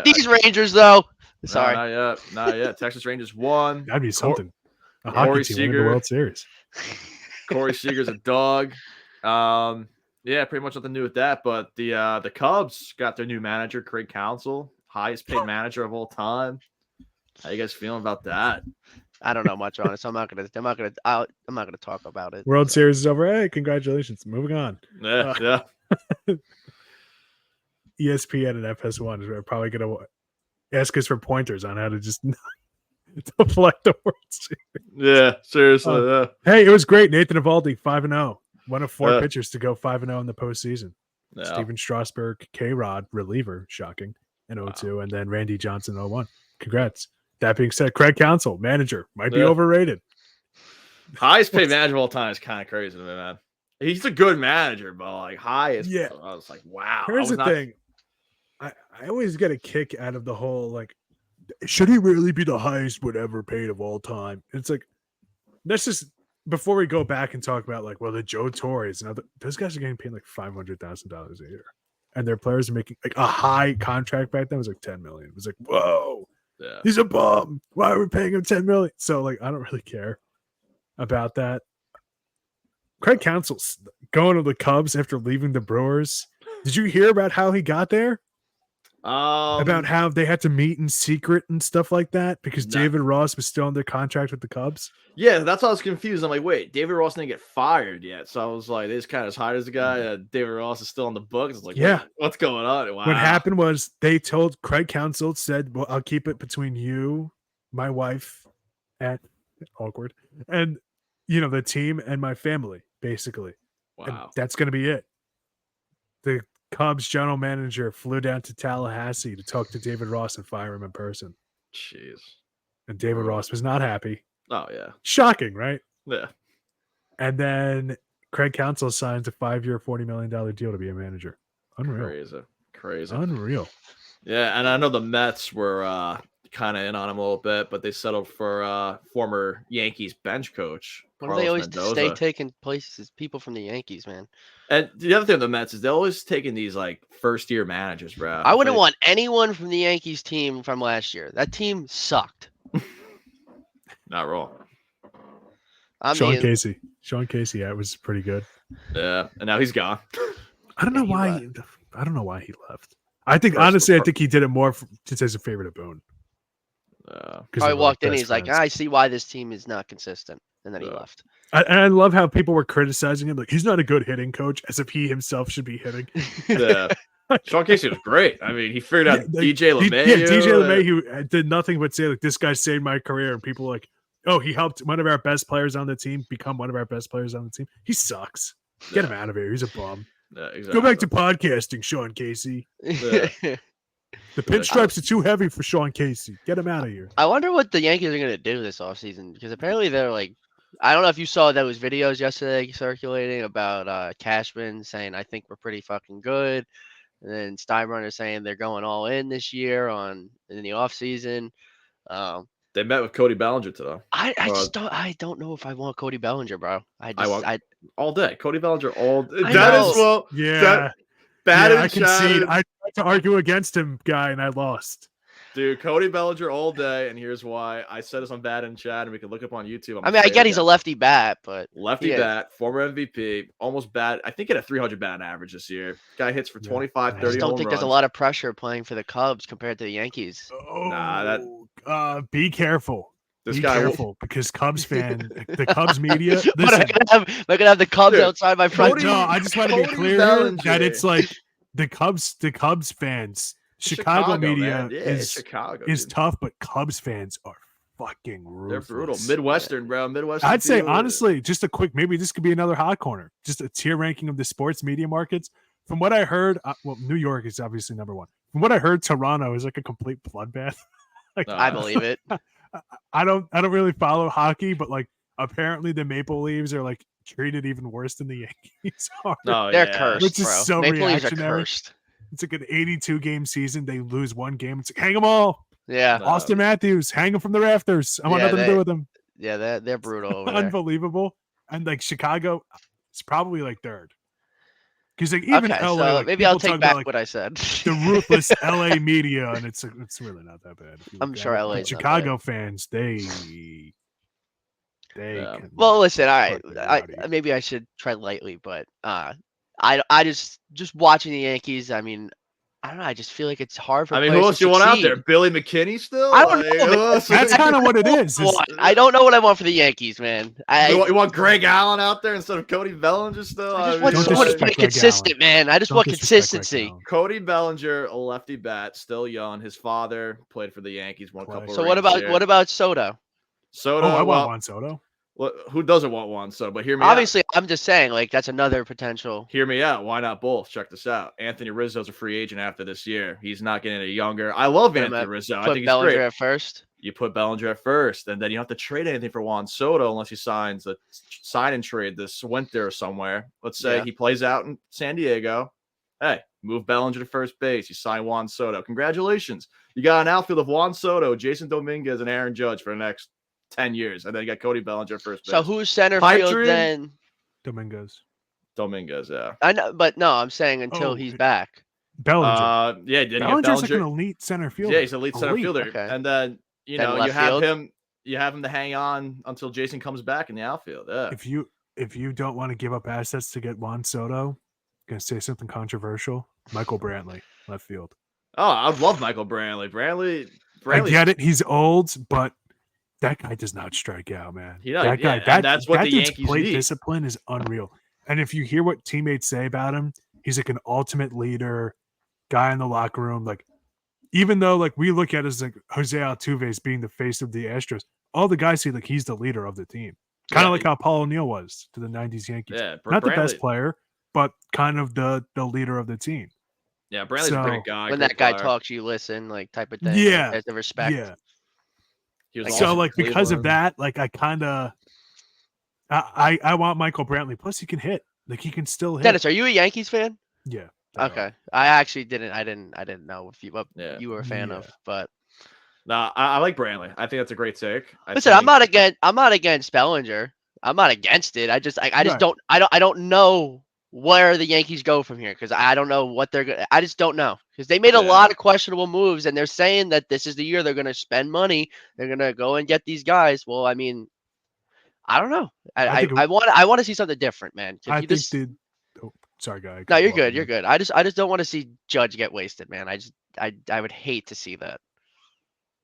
these Rangers though. Sorry, not yet. Texas Rangers won. That'd be something. A hockey team win the World Series. Corey Seager's a dog. Yeah, pretty much nothing new with that. But the Cubs got their new manager, Craig Counsell, highest paid manager of all time. How you guys feeling about that? I don't know much on it, so I'm not gonna talk about it. World Series is over. Hey, congratulations. Moving on. Yeah. ESPN and FS1 are probably gonna ask us for pointers on how to just deflect the World Series. Yeah, seriously. Hey, it was great. Nathan Eovaldi, 5-0. One of 4 pitchers to go 5-0 in the postseason. Yeah. Steven Strasburg, K-Rod, reliever, shocking, in 0-2, and then Randy Johnson, 0-1. Congrats. That being said, Craig Counsell, manager, might be overrated. Highest paid manager of all time is kind of crazy to me, man. He's a good manager, but like highest. Yeah. I was like, wow. Here's the thing. I always get a kick out of the whole, like, should he really be the highest whatever paid of all time? It's like, that's just, before we go back and talk about, like, well, the Joe Torres and those guys are getting paid like $500,000 a year. And their players are making like a high contract back then was like $10 million. It was like, whoa, he's a bum. Why are we paying him $10 million? So, like, I don't really care about that. Craig Counsell's going to the Cubs after leaving the Brewers. Did you hear about how he got there? About how they had to meet in secret and stuff like that because David Ross was still under contract with the Cubs. Yeah, that's why I was confused. I'm like, wait, David Ross didn't get fired yet. So I was like, they just kind of hired as a guy. David Ross is still on the books. It's like, yeah, what's going on? Wow. What happened was they told Craig Counsell said, well, I'll keep it between you, my wife, and awkward, and the team and my family, basically. Wow. And that's going to be it. The Cubs general manager flew down to Tallahassee to talk to David Ross and fire him in person. Jeez. And David Ross was not happy. Oh, yeah. Shocking, right? Yeah. And then Craig Counsell signs a 5-year, $40 million deal to be a manager. Unreal. Crazy. Unreal. Yeah, and I know the Mets were kind of in on him a little bit, but they settled for former Yankees bench coach. Why do they always stay taking places, people from the Yankees, man? And the other thing with the Mets is they're always taking these like first-year managers, bro. I wouldn't want anyone from the Yankees team from last year. That team sucked. Not wrong. Sean Casey, yeah, it was pretty good. Yeah, and now he's gone. I don't know why. I don't know why he left. I think honestly, I think he did it more since he's a favorite of Boone. Probably walked in. He's like, I see why this team is not consistent, and then he left. And I love how people were criticizing him, like he's not a good hitting coach, as if he himself should be hitting. Yeah. Sean Casey was great. I mean, he figured out DJ LeMay. Yeah, DJ LeMay, who did nothing but say, like, this guy saved my career. And people were like, oh, he helped one of our best players on the team become one of our best players on the team. He sucks. Get him out of here. He's a bum. Yeah, exactly. Go back to podcasting, Sean Casey. Yeah. The pinstripes are too heavy for Sean Casey. Get him out of here. I wonder what the Yankees are going to do this offseason, because apparently they're like, I don't know if you saw those videos yesterday circulating about Cashman saying, I think we're pretty fucking good. And then Steinbrenner saying they're going all in this year in the offseason. They met with Cody Bellinger today. I don't know if I want Cody Bellinger, bro. I want all day. Cody Bellinger all day. Yeah. I concede. I tried to argue against him, guy, and I lost. Dude, Cody Bellinger all day, and here's why. I said this on Bad in Chat, and we can look up on YouTube. I mean, I get he's a lefty bat, but lefty bat, former MVP, almost bat. I think he had a 300 batting average this year. Guy hits for 25, 30. I just don't think there's a lot of pressure playing for the Cubs compared to the Yankees. Be careful. Be careful because Cubs the Cubs media. Listen, am I gonna have the Cubs outside my front door? No, I just want to be clear that it's like the Cubs fans. Chicago media is tough, but Cubs fans are fucking ruthless. They're brutal. Midwestern, bro. Midwestern. I'd say, honestly, just a quick, maybe this could be another hot corner. Just a tier ranking of the sports media markets. From what I heard, New York is obviously number one. From what I heard, Toronto is like a complete bloodbath. I believe it. I don't really follow hockey, but like apparently the Maple Leafs are like treated even worse than the Yankees are. They're cursed, which is bro. So Maple Leafs are reactionary. cursed. It's like an 82-game season. They lose one game. It's like, hang them all. Yeah. Austin Matthews, hang him from the rafters. I want nothing to do with them. Yeah, they're brutal over Unbelievable. And like Chicago, it's probably like third. Because like even LA, so like, maybe I'll take back like, what I said. The ruthless LA media, and it's really not that bad. I'm sure LA. Chicago fans, they. Well, listen. All right, maybe I should tread lightly, but I just watching the Yankees. I mean, I don't know. I just feel like it's hard for. I mean, who else do you want out there? Billy McKinney still? I don't know. That's kind of what it is. I don't know what I want for the Yankees, man. You want Greg Allen out there instead of Cody Bellinger still? I just want someone to play consistent, man. I just want consistency. Cody Bellinger, a lefty bat, still young. His father played for the Yankees, won a couple. So what about Soto? Soto, I want Juan Soto. Well, who doesn't want one? So, but hear me Obviously, out. I'm just saying, like, that's another potential. Hear me out. Why not both? Check this out. Anthony Rizzo's a free agent after this year. He's not getting any younger. I love Anthony Rizzo. I think he's Bellinger great. At first. You put Bellinger at first, and then you don't have to trade anything for Juan Soto unless he signs a sign and trade this winter or somewhere. Let's say he plays out in San Diego. Hey, move Bellinger to first base. You sign Juan Soto. Congratulations. You got an outfield of Juan Soto, Jason Dominguez, and Aaron Judge for the next 10 years, and then you got Cody Bellinger first base. So who's center field then? Dominguez, yeah. I know, but no, I'm saying until he's back. Bellinger. Bellinger's like an elite center fielder. Yeah, he's an elite center fielder. Okay. And then you have him to hang on until Jason comes back in the outfield. Yeah. If you don't want to give up assets to get Juan Soto, I'm gonna say something controversial. Michael Brantley, left field. Oh, I love Michael Brantley. Brantley. I get it. He's old, but that guy does not strike out, man. That's what the Yankees plate need. Discipline is unreal. And if you hear what teammates say about him, he's like an ultimate leader, guy in the locker room. Like, even though like we look at it as like Jose Altuve as being the face of the Astros, all the guys say like he's the leader of the team. Kind of like how Paul O'Neill was to the 90s Yankees. Yeah, not the best player, but kind of the leader of the team. Yeah, Brantley's a great guy. When that guy talks, you listen, like type of thing. Yeah. There's the respect. Yeah. So like because of that, like I want Michael Brantley. Plus he can hit. Like he can still hit. Dennis, are you a Yankees fan? Yeah. Okay. I actually didn't. I didn't know if you were a fan of, but. Nah, I like Brantley. I think that's a great take. I'm not against Bellinger. I'm not against it. I just don't know where the Yankees go from here because I don't know what they're gonna. I just don't know because they made a lot of questionable moves and they're saying that this is the year they're gonna spend money. They're gonna go and get these guys. Well, I mean, I don't know. I want to see something different, man. Sorry, guy. No, you're good. You're good. I just don't want to see Judge get wasted, man. I would hate to see that.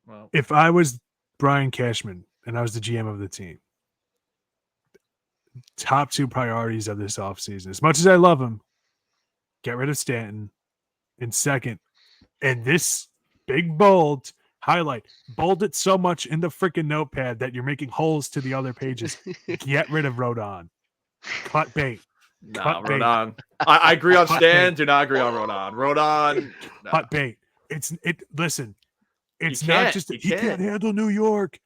Well, if I was Brian Cashman and I was the GM of the team, top 2 priorities of this offseason, as much as I love him, get rid of Stanton. And second, and this big bold highlight, bold it so much in the freaking notepad that you're making holes to the other pages. Get rid of Rodon. Cut bait. no, Rodon. I agree on Stan. Do not agree on Rodon. Rodon. No. Cut bait. Listen, it's You can't. not just he can't handle New York.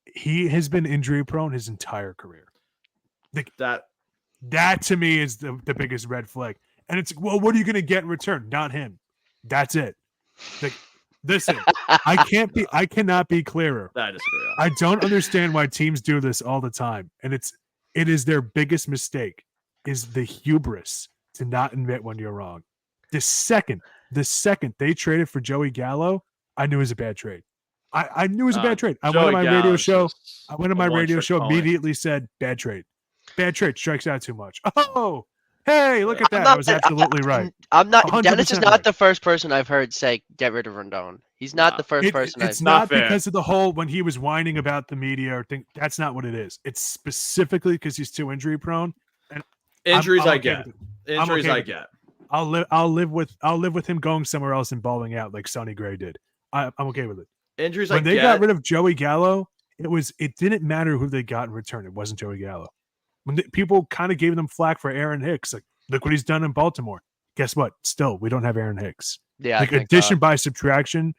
He has been injury prone his entire career. That to me is the biggest red flag. And it's, well, what are you going to get in return? Not him. That's it. Like, listen, I cannot be clearer. I disagree on. I don't understand why teams do this all the time. And it is their biggest mistake, is the hubris to not admit when you're wrong. The second they traded for Joey Gallo, I knew it was a bad trade. I knew it was a bad trade. I went on my radio show. Immediately said, bad trade. Bad trade. Strikes out too much. Oh, hey, look at that. I was absolutely right. I'm not. Dennis is not the first person I've heard say get rid of Rendon. He's not the first person. It's not because of the whole when he was whining about the media or thing. That's not what it is. It's specifically because he's too injury prone. And injuries, I get. Injuries, I get. I'll live with him going somewhere else and balling out like Sonny Gray did. I'm okay with it. Injuries, when they got rid of Joey Gallo, it didn't matter who they got in return. It wasn't Joey Gallo. When people kind of gave them flack for Aaron Hicks, like, look what he's done in Baltimore. Guess what? Still, we don't have Aaron Hicks. Yeah, like addition by subtraction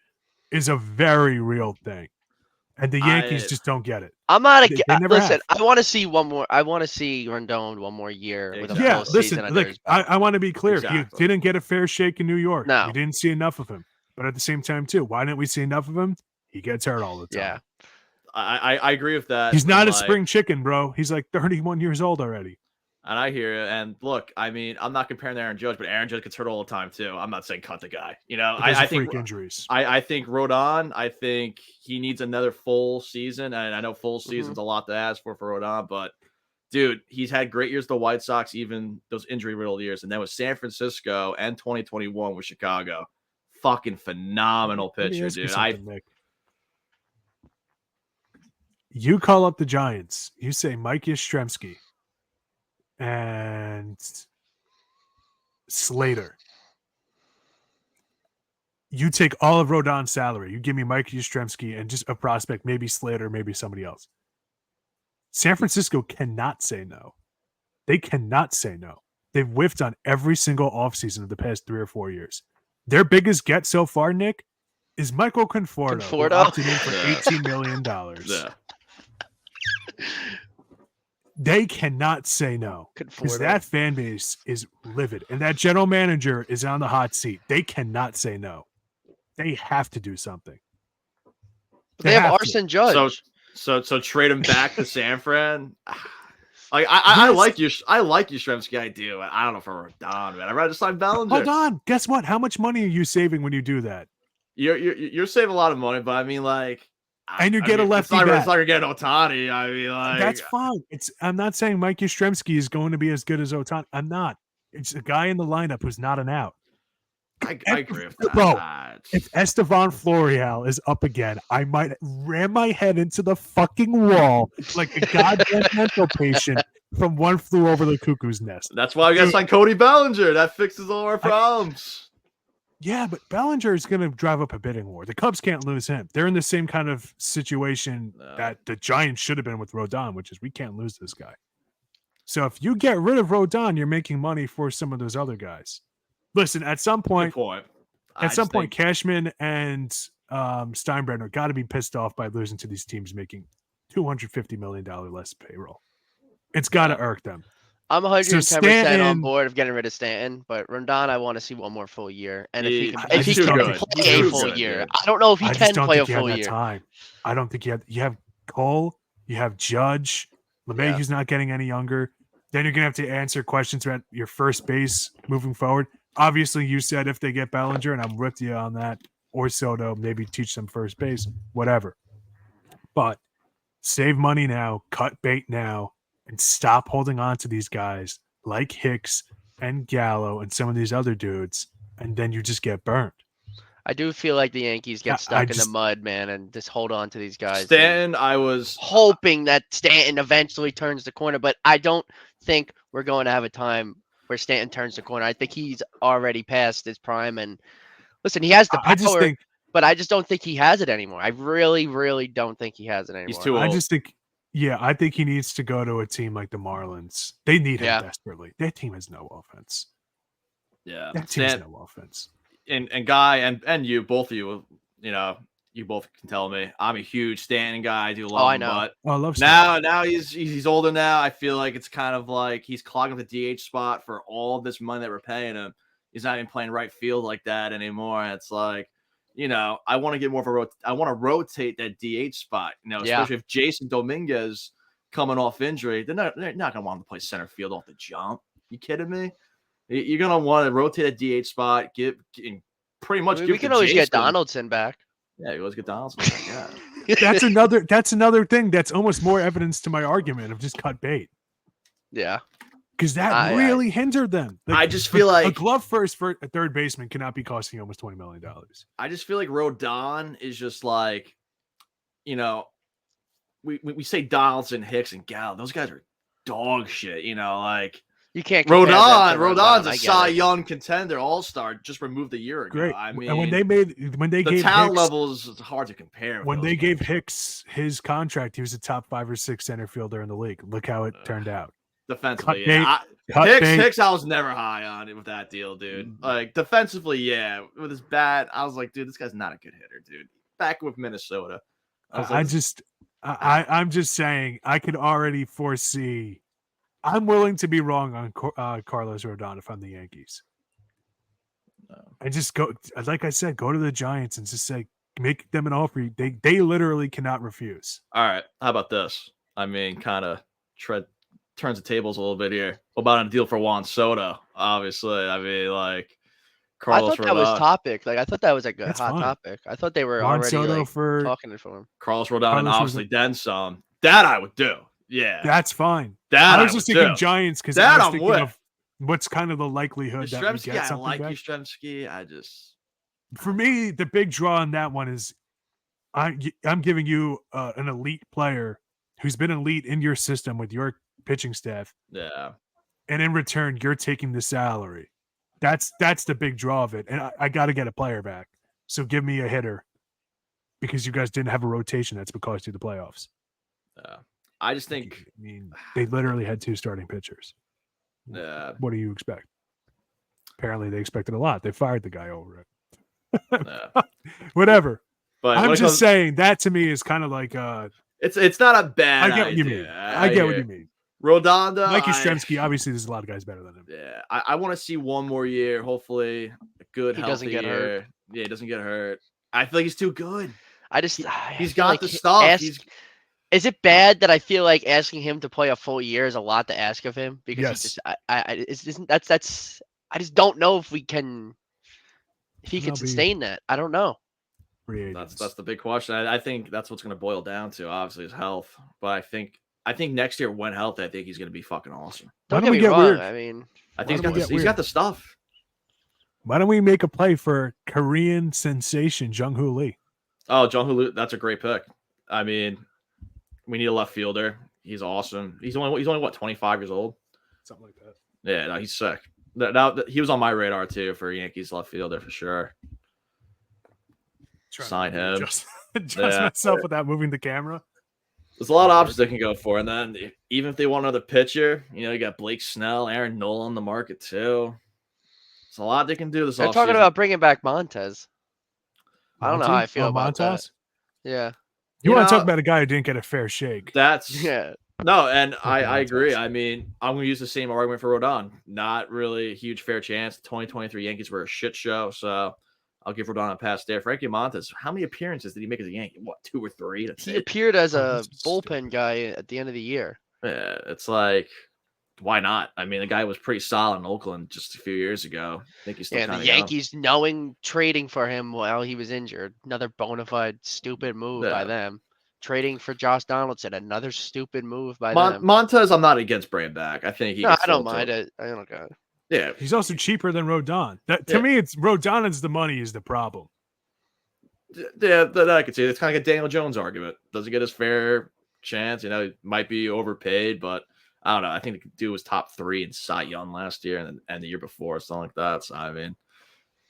is a very real thing, and the Yankees just don't get it. I'm not listen. I want to see one more. I want to see Rendon one more year with a full season under his belt. I want to be clear. Exactly. He didn't get a fair shake in New York. No, we didn't see enough of him. But at the same time, too, why didn't we see enough of him? He gets hurt all the time. Yeah, I agree with that. He's not a spring chicken, bro. He's like 31 years old already. And I hear you. And look, I mean, I'm not comparing to Aaron Judge, but Aaron Judge gets hurt all the time too. I'm not saying cut the guy. You know, I think injuries. I think Rodon. I think he needs another full season, and I know full season's a lot to ask for Rodon, but dude, he's had great years. The White Sox, even those injury-riddled years, and then with San Francisco and 2021 with Chicago, fucking phenomenal pitcher, dude. You call up the Giants. You say Mike Yastrzemski and Slater. You take all of Rodon's salary. You give me Mike Yastrzemski and just a prospect, maybe Slater, maybe somebody else. San Francisco cannot say no. They cannot say no. They've whiffed on every single offseason of the past 3 or 4 years. Their biggest get so far, Nick, is Michael Conforto. Who opted in for $18 million. Yeah. They cannot say no because that fan base is livid and that general manager is on the hot seat. They cannot say no. They have to do something. They have Arson Judge. So trade him back to San Fran. Like I like you. I like Yastrzemski. I do. I don't know for Rodon, man. I'd rather sign Bellinger. Hold on. Guess what? How much money are you saving when you do that? You're saving a lot of money, but I mean, like. And you get a lefty back. It's like you're getting Ohtani. I mean, like that's fine. I'm not saying Mike Yastrzemski is going to be as good as Ohtani. I'm not. It's a guy in the lineup who's not an out. I agree with that. Bro, if Estevan Florial is up again, I might ram my head into the fucking wall like a goddamn mental patient from One Flew Over the Cuckoo's Nest. That's why we got to sign Cody Bellinger. That fixes all our problems. Yeah, but Bellinger is going to drive up a bidding war. The Cubs can't lose him. They're in the same kind of situation that the Giants should have been with Rodon, which is we can't lose this guy. So if you get rid of Rodon, you're making money for some of those other guys. Listen, at some point, Cashman and Steinbrenner got to be pissed off by losing to these teams making $250 million less payroll. It's got to irk them. I'm 110% on board of getting rid of Stanton, but Rondon, I want to see one more full year. And if he can play a full year, I don't know if he can play a full year. I don't think you have Cole, you have Judge, LeMahieu's not getting any younger. Then you're gonna have to answer questions about your first base moving forward. Obviously, you said if they get Bellinger, and I'm with you on that, or Soto, maybe teach them first base, whatever. But save money now, cut bait now. And stop holding on to these guys like Hicks and Gallo and some of these other dudes, and then you just get burned. I do feel like the Yankees get stuck in the mud, man, and just hold on to these guys. Stanton, I was hoping that Stanton eventually turns the corner, but I don't think we're going to have a time where Stanton turns the corner. I think he's already past his prime. And listen, he has the power, but I just don't think he has it anymore. I really, really don't think he has it anymore. He's too old. I think he needs to go to a team like the Marlins. They need him desperately. That team has no offense. Yeah, that team has no offense. And Guy and you, both of you, you both can tell me I'm a huge Stanton guy. I do love him, but I love Stanton. now he's older now. I feel like it's kind of like he's clogging the DH spot for all this money that we're paying him. He's not even playing right field like that anymore. It's like, I want to get more of I want to rotate that DH spot. Especially if Jason Dominguez coming off injury, they're not gonna want him to play center field off the jump. You kidding me? You're gonna want to rotate a DH spot. Pretty much. We can always get Donaldson back. Yeah, you always get Donaldson back. Yeah. That's another thing. That's almost more evidence to my argument of just cut bait. Yeah, because that really hindered them. I just feel like a glove first for a third baseman cannot be costing you almost $20 million. I just feel like Rodon is just like, we say Donaldson, Hicks, and Gallo. Those guys are dog shit. Like. You can't. Rodon's a Cy Young contender, all-star. Just removed a year ago. Great. I mean, and when they gave talent Hicks, levels, it's hard to compare. When they gave Hicks his contract, he was a top 5 or 6 center fielder in the league. Look how it turned out. Defensively, Hicks, I was never high on it with that deal, dude. Like defensively, with his bat, I was like, dude, this guy's not a good hitter, dude. Back with Minnesota, I'm just saying, I could already foresee. I'm willing to be wrong on Carlos Rodon if I'm the Yankees. And just go, like I said, go to the Giants and just say, make them an offer. They literally cannot refuse. All right. How about this? I mean, kind of turns the tables a little bit here. What about a deal for Juan Soto? Obviously. I mean, like, Carlos I thought that was topic. Like, I thought that was like a hot topic. I thought they were Juan already Soto talking for him. Carlos Rodon and obviously then some. That I would do. Yeah, that's fine. I was just thinking Giants because I was thinking of what's kind of the likelihood that we get something back. Yastrzemski. For me, the big draw on that one is I'm giving you an elite player who's been elite in your system with your pitching staff. Yeah, and in return, you're taking the salary. That's the big draw of it, and I got to get a player back. So give me a hitter because you guys didn't have a rotation that's cost you the playoffs. Yeah. I just think. I mean, they literally had 2 starting pitchers. Yeah. What do you expect? Apparently, they expected a lot. They fired the guy over it. Yeah. Whatever. But I'm just saying that to me is kind of like it's not a bad. I get what you mean. I get what you mean. Rodon, Mike Yastrzemski, obviously, there's a lot of guys better than him. Yeah, I want to see one more year. Hopefully, a good, healthy year. Hurt. Yeah, he doesn't get hurt. I feel like he's too good. He's got the stuff. Is it bad that I feel like asking him to play a full year is a lot to ask of him? Because I just don't know if he can sustain that. I don't know. That's the big question. I think that's what's going to boil down to. Obviously, his health. But I think next year, when healthy, I think he's going to be fucking awesome. Don't get me wrong. Weird? I mean, I think he's got the stuff. Why don't we make a play for Korean sensation Jung-Hoo Lee? Oh, Jung-Hoo Lee, that's a great pick. I mean, we need a left fielder. He's awesome. He's only what, 25 years old? Something like that. Yeah, no, he's sick. Now he was on my radar too for Yankees left fielder for sure. Sign him. Just myself without moving the camera. There's a lot of options they can go for, and then even if they want another pitcher, you got Blake Snell, Aaron Nola on the market too. There's a lot they can do this. They're talking about bringing back Montez. I don't know how I feel about that. Yeah. You want to talk about a guy who didn't get a fair shake? No, and I agree. I mean, I'm going to use the same argument for Rodon. Not really a huge fair chance. 2023 Yankees were a shit show, so I'll give Rodon a pass there. Frankie Montes, how many appearances did he make as a Yankee? What, 2 or 3? He appeared as a bullpen guy at the end of the year. Yeah, it's like, why not? I mean, the guy was pretty solid in Oakland just a few years ago. I think he's still the Yankees trading for him while he was injured. Another bona fide stupid move by them. Trading for Josh Donaldson, another stupid move by them. Montez, I'm not against bringing back. I think I don't mind it. I don't care. Yeah, he's also cheaper than Rodon. To me, it's Rodon is the money is the problem. Yeah, that I could see. It's kind of like a Daniel Jones argument. Doesn't get his fair chance. He might be overpaid, but I don't know. I think the dude was top 3 in Cy Young last year and the year before, something like that. So I mean,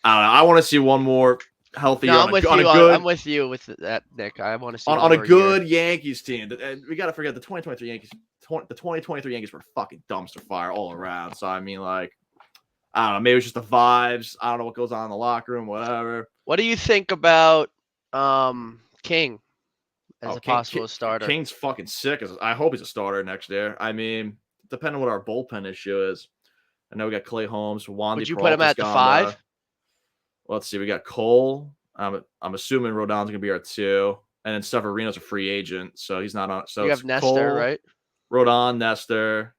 I don't know. I want to see one more healthy year No, on I'm with a you. good I'm with you with that, Nick. I want to see on a more year. good Yankees team. And we got to forget the 2023 Yankees. The 2023 Yankees were fucking dumpster fire all around. So I mean, like, I don't know. Maybe it's just the vibes. I don't know what goes on in the locker room. Whatever. What do you think about King as a possible starter? Kane's fucking sick. I hope he's a starter next year. I mean, depending on what our bullpen issue is. I know we got Clay Holmes. Wandy Would you put him at the gone 5? Let's see. We got Cole. I'm assuming Rodon's gonna be our 2, and then Severino's a free agent, so he's not on. So you it's have Nestor, Cole, right? Rodon, Nestor,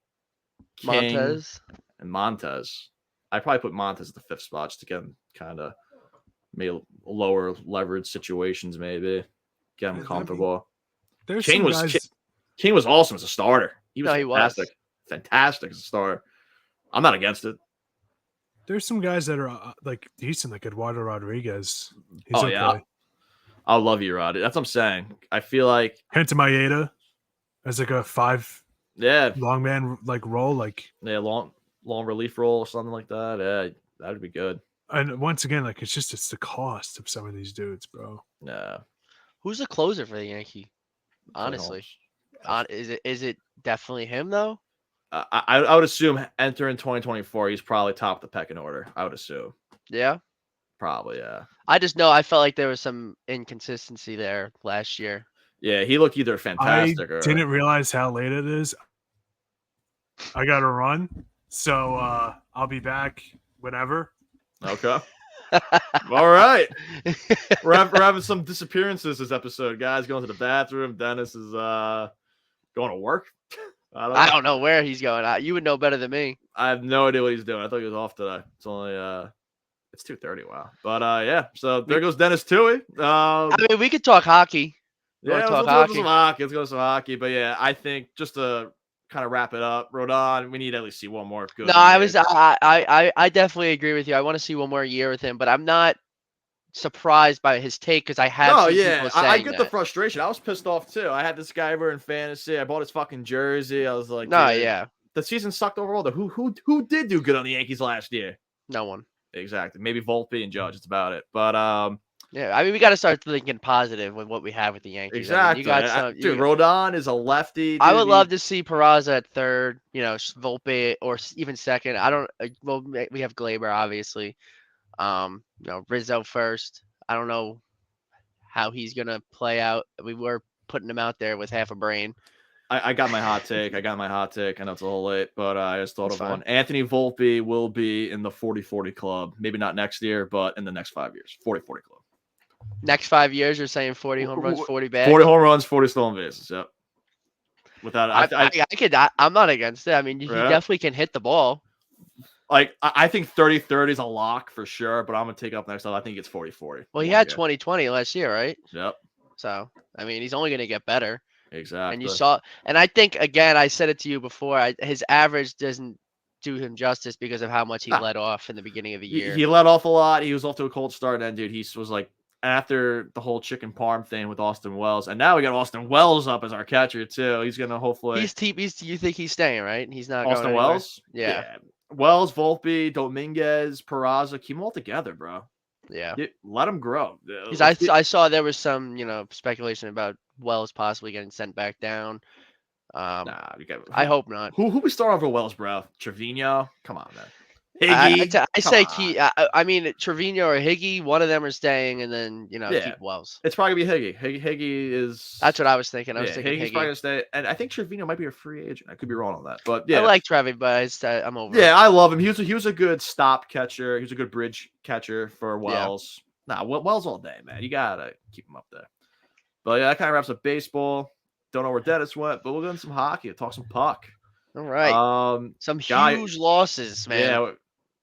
King, Montez, and Montez. I probably put Montez at the 5th spot just to get him kind of maybe lower leverage situations, maybe get him comfortable. King was awesome as a starter. He was fantastic. Fantastic as a starter. I'm not against it. There's some guys that are like decent, like Eduardo Rodriguez. He's okay. Yeah, I'll love you, Rod. That's what I'm saying. I feel like Kenta Maeda as like a 5 long man like role, like long relief role or something like that. Yeah, that'd be good. And once again, like it's the cost of some of these dudes, bro. Yeah. Who's the closer for the Yankee? Honestly, is it definitely him though? I would assume entering 2024, he's probably top of the pecking order. I would assume. Yeah. Probably, yeah. I just know I felt like there was some inconsistency there last year. Yeah, he looked either fantastic or didn't realize how late it is. I got to run, so I'll be back whenever. Okay. All right. We're having some disappearances this episode, guys. Going to the bathroom. Dennis is going to work. I don't know where he's going. You would know better than me. I have no idea what he's doing. I thought he was off today. It's only it's 2:30. Wow. But yeah. So there goes Dennis Toohey. I mean, we could talk hockey. Let's go to some hockey. Let's go to some hockey. But yeah, I think just to kind of wrap it up, Rodon, we need to at least see one more good. No, I definitely agree with you. I want to see one more year with him, but I'm not surprised by his take because I have people saying I get the frustration. I was pissed off too. I had this guy over in fantasy. I bought his fucking jersey. I was like, the season sucked overall. Who did do good on the Yankees last year? No one. Exactly. Maybe Volpe and Judge. That's about it. But yeah, I mean, we got to start thinking positive with what we have with the Yankees. Exactly. I mean, dude, Rodon is a lefty. Dude. I would love to see Peraza at 3rd, Volpe or even 2nd. I don't. Well, we have Glaber, obviously. Rizzo 1st. I don't know how he's gonna play out. We were putting him out there with half a brain. I got my hot take. I know it's a little late, but I just thought of one. Anthony Volpe will be in the 40-40 club. Maybe not next year, but in the next 5 years. 40-40 club. Next 5 years, you're saying 40 home runs, 40 bags? 40 home runs, 40 stolen bases, yep. I'm not against it. I mean, he definitely can hit the ball. Like, I think 30-30 is a lock for sure, but I'm going to take up next time. I think it's 40-40. Well, he had 20-20 last year, right? Yep. So, I mean, he's only going to get better. Exactly. And I think, again, I said it to you before, his average doesn't do him justice because of how much he let off in the beginning of the year. He let off a lot. He was off to a cold start, and dude, he was like, after the whole chicken parm thing with Austin Wells, and now we got Austin Wells up as our catcher too. He's gonna hopefully. You think he's staying, right? He's not Austin going Wells. Yeah. Wells, Volpe, Dominguez, Peraza, keep them all together, bro. Yeah. Let them grow. Because I saw there was some speculation about Wells possibly getting sent back down. I hope not. Who we start off with Wells, bro? Trevino, come on, man. Higgy, I mean Trevino or Higgy, one of them are staying, and then keep Wells. It's probably gonna be Higgy. Higgy is. That's what I was thinking. I was thinking Higgy's probably gonna stay, and I think Trevino might be a free agent. I could be wrong on that, but I like Trevi, but I'm over. Yeah, I love him. He was a good stop catcher. He was a good bridge catcher for Wells. Yeah. Wells all day, man. You gotta keep him up there. But yeah, that kind of wraps up baseball. Don't know where Dennis went, but we'll go into some hockey. Talk some puck. All right. Some huge losses, man. Yeah.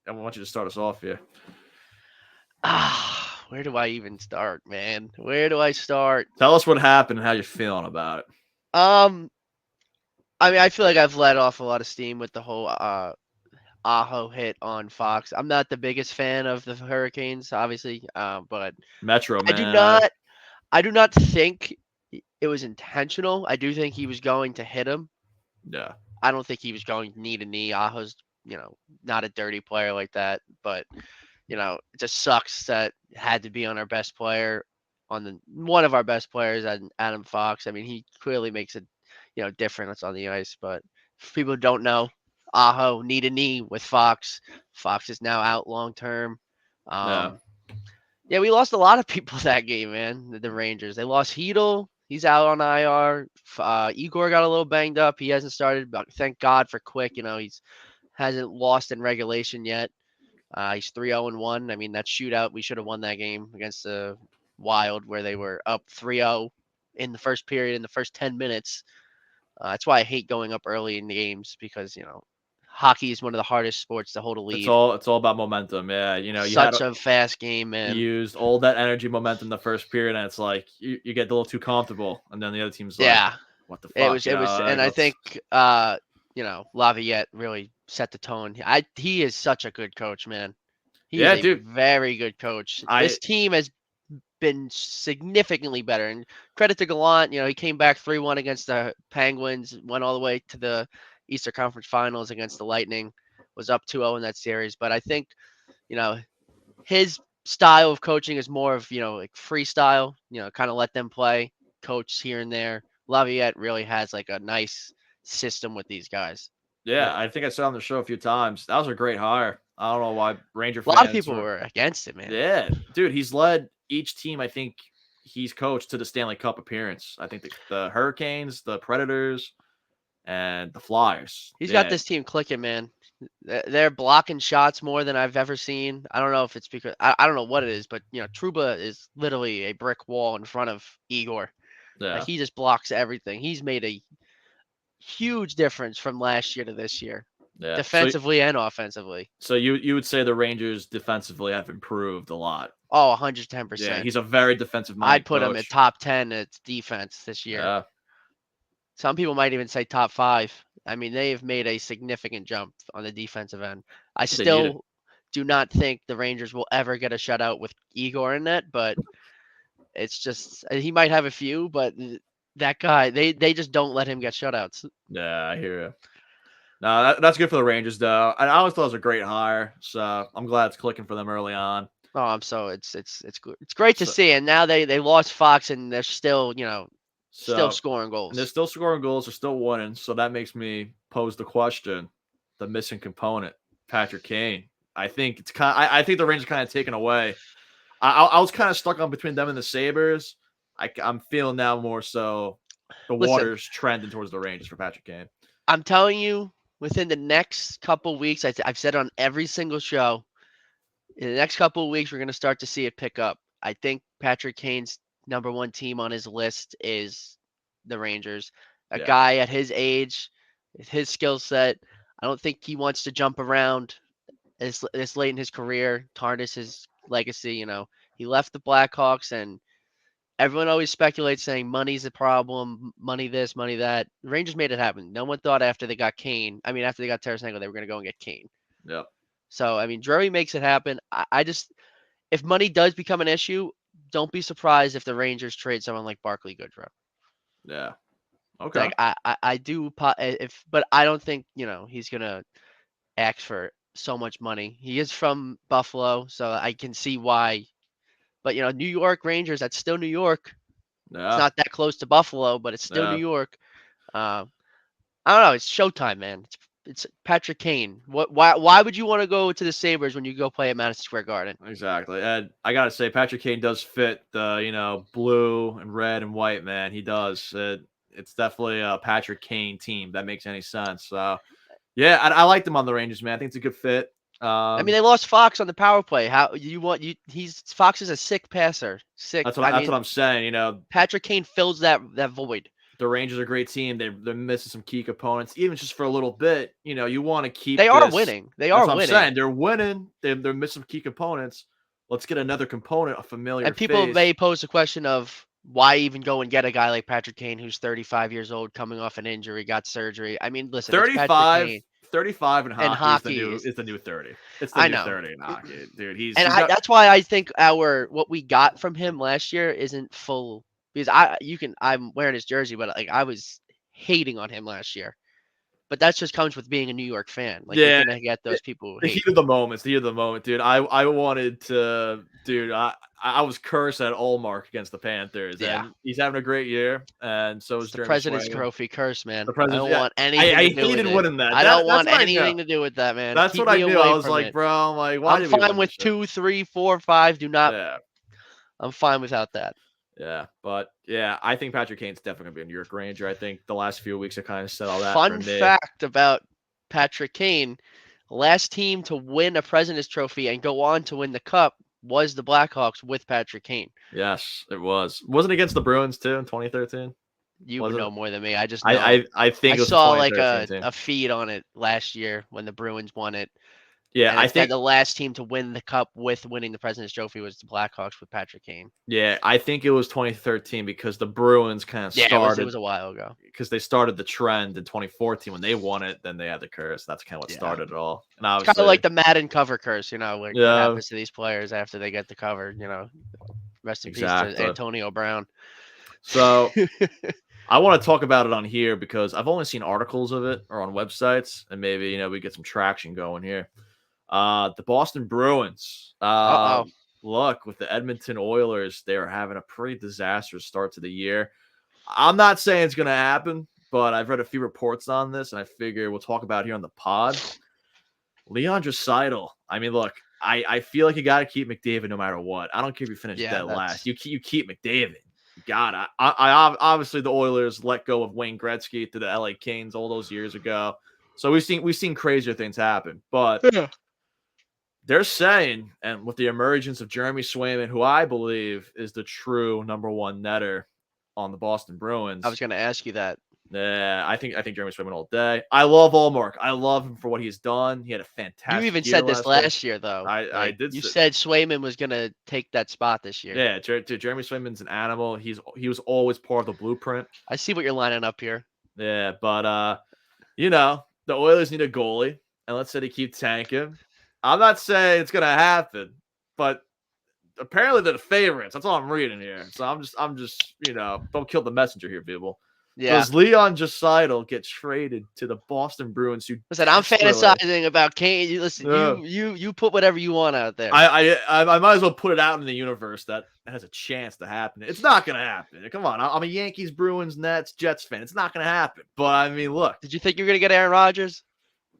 I want you to start us off here. Where do I even start, man? Where do I start? Tell us what happened and how you're feeling about it. I mean, I feel like I've let off a lot of steam with the whole Aho hit on Fox. I'm not the biggest fan of the Hurricanes, obviously, but Metro, I do man. not I do not think it was intentional. I do think he was going to hit him. Yeah. I don't think he was going knee to knee. Aho's, not a dirty player like that, but it just sucks that it had to be on our best player, on the one of our best players, Adam Fox. I mean, he clearly makes a difference on the ice, but for people who don't know, Aho knee to knee with Fox. Fox is now out long term. Yeah. Yeah, we lost a lot of people that game, man. The Rangers. They lost Hedel. He's out on IR. Igor got a little banged up. He hasn't started, but thank God for Quick. He's hasn't lost in regulation yet. He's 3-0-1. I mean, that shootout, we should have won that game against the Wild where they were up 3-0 in the first period, in the first 10 minutes. That's why I hate going up early in the games because, hockey is one of the hardest sports to hold a It's lead. all about momentum. Yeah. You Such a fast game, man. You used all that energy momentum in the first period, and it's like you get a little too comfortable, and then the other team's like, Yeah. what the It fuck? was, and I think, Laviette really set the tone. He is such a good coach, man. He is Yeah, a dude. very good coach. I This team has been significantly better. And credit to Gallant, he came back 3-1 against the Penguins, went all the way to the Eastern Conference Finals against the Lightning, was up 2-0 in that series. But I think, you know, his style of coaching is more of, like freestyle, kind of let them play, coach here and there. Laviette really has like a nice system with these guys. Yeah, I think I said on the show a few times. That was a great hire. I don't know why Ranger A lot of fans people were. were against it, man. Yeah, dude, he's led each team. I think he's coached to the Stanley Cup appearance. I think the Hurricanes, the Predators, and the Flyers. He's got Yeah, this team clicking, man. They're blocking shots more than I've ever seen. I don't know if it's because I don't know what it is, but Trouba is literally a brick wall in front of Igor. Like yeah, he just blocks everything. He's made a huge difference from last year to this year, yeah. defensively and offensively. So you would say the Rangers defensively have improved a lot. Oh, Yeah, 110%. he's a very defensive I'd minded put him at coach. top 10 at defense this year. Yeah, Some people might even say top 5. I mean, they have made a significant jump on the defensive end. I they need it. still do not think the Rangers will ever get a shutout with Igor in net, but it's just he might have a few, but that guy, they just don't let him get shutouts. Yeah, I hear you. No, that's good for the Rangers, though. And I always thought it was a great hire, so I'm glad it's clicking for them early on. Oh, I'm so it's good. It's great to So, see, and now they lost Fox, and they're still still so scoring and they're goals. still scoring goals, they're still winning. So that makes me pose the question: the missing component, Patrick Kane. I think it's kind. I think the Rangers kind of taken away. I was kind of stuck on between them and the Sabres. I'm feeling now more so the Listen, water's trending towards the Rangers for Patrick Kane. I'm telling you, within the next couple weeks, I've said on every single show, in the next couple of weeks, we're going to start to see it pick up. I think Patrick Kane's number one team on his list is the Rangers. A Yeah, guy at his age, his skill set, I don't think he wants to jump around this late in his career, tarnish his legacy. He left the Blackhawks, and everyone always speculates saying money's a problem, money this, money that. The Rangers made it happen. No one thought after they got Kane, after they got Tarasenko, they were going to go and get Kane. yeah, So, Drury makes it happen. I just, if money does become an issue, don't be surprised if the Rangers trade someone like Barkley Goodrow. yeah. Okay. Like I do, but I don't think he's gonna ask for so much money. He is from Buffalo, so I can see why. But New York Rangers, that's still New York. It's Yeah, not that close to Buffalo, but it's still New yeah. York. Uh, I don't know. It's showtime, man. It's Patrick Kane. Why would you want to go to the Sabres when you go play at Madison Square Garden? Exactly. And I gotta say, Patrick Kane does fit the, blue and red and white, man. He does. It's definitely a Patrick Kane team. That makes any sense. So yeah, I liked him on the Rangers, man. I think it's a good fit. They lost Fox on the power play. How he's Fox is a sick passer. Sick. That's what I'm saying. Patrick Kane fills that void. The Rangers are a great team. They're missing some key components, even just for a little bit. You want to keep. They are this. winning. They That's are what winning. I'm saying. They're winning. They're missing some key components. Let's get another component, a familiar And people face. may pose the question of why even go and get a guy like Patrick Kane, who's 35 years old, coming off an injury, got surgery. Listen, 35, 35 in hockey, hockey is the new 30. It's the I new know. 30 in hockey, dude. And He's got that's why I think what we got from him last year isn't full because I'm wearing his jersey, but like I was hating on him last year. But that just comes with being a New York fan. Like you're yeah. gonna get those people who The hate. heat of the moment, it's the heat of the moment, dude. I wanted to, dude. I was cursed at Allmark against the Panthers, Yeah. and he's having a great year, and so It's is the Jeremy President's Swayman. Trophy curse, man. The I President's, don't yeah. want anything I to do hated with it. winning that. I don't That's want what I know. anything to do with that, man. That's Keep what I me knew. I away was from like, it. bro, I'm like, why I'm did we fine win with this shit? 2, 3, 4, 5. Do not. Yeah, I'm fine without that. yeah, but yeah, I think Patrick Kane's definitely gonna be a New York Ranger. I think the last few weeks have kind of said all that for Fun me. fact about Patrick Kane: last team to win a President's Trophy and go on to win the Cup was the Blackhawks with Patrick Kane. Yes, it was. Wasn't it against the Bruins too in 2013? You would Wasn't know it? more than me. I just know. I think I it was the saw like 2013 team. a feed on it last year when the Bruins won it. Yeah, And I it said think the last team to win the cup with winning the President's Trophy was the Blackhawks with Patrick Kane. Yeah, I think it was 2013 because the Bruins kind of Yeah, started it was a while ago. because they started the trend in 2014 when they won it. Then they had the curse. That's kind of what Yeah. started it all. And It's kind of obviously, like the Madden cover curse, like what yeah, happens to these players after they get the cover. Rest in peace to exactly. Antonio Brown. So I want to talk about it on here because I've only seen articles of it or on websites, and maybe we get some traction going here. The Boston Bruins. Uh-oh. Look, with the Edmonton Oilers, they're having a pretty disastrous start to the year. I'm not saying it's going to happen, but I've read a few reports on this, and I figure we'll talk about it here on the pod. Leon Draisaitl. I mean, look, I feel like you got to keep McDavid no matter what. I don't care if you finish dead last. You keep McDavid. You got it. I obviously the Oilers let go of Wayne Gretzky to the LA Kings all those years ago, so we've seen crazier things happen, but. Yeah. They're saying, and with the emergence of Jeremy Swayman, who I believe is the true number one netter on the Boston Bruins. I was going to ask you that. Yeah, I think Jeremy Swayman all day. I love Allmark. I love him for what he's done. He had a fantastic. You even year said this last year, though. I did. You said Swayman was going to take that spot this year. Yeah, Jeremy Swayman's an animal. He was always part of the blueprint. I see what you're lining up here. Yeah, but the Oilers need a goalie, and let's say they keep tanking. I'm not saying it's gonna happen, but apparently they're the favorites. That's all I'm reading here. So I'm just don't kill the messenger here, people. Yeah. Does Leon Draisaitl get traded to the Boston Bruins? Listen, I'm fantasizing about Kane. Listen, you put whatever you want out there. I might as well put it out in the universe that has a chance to happen. It's not gonna happen. Come on, I'm a Yankees, Bruins, Nets, Jets fan. It's not gonna happen. But I mean, look. Did you think you were gonna get Aaron Rodgers?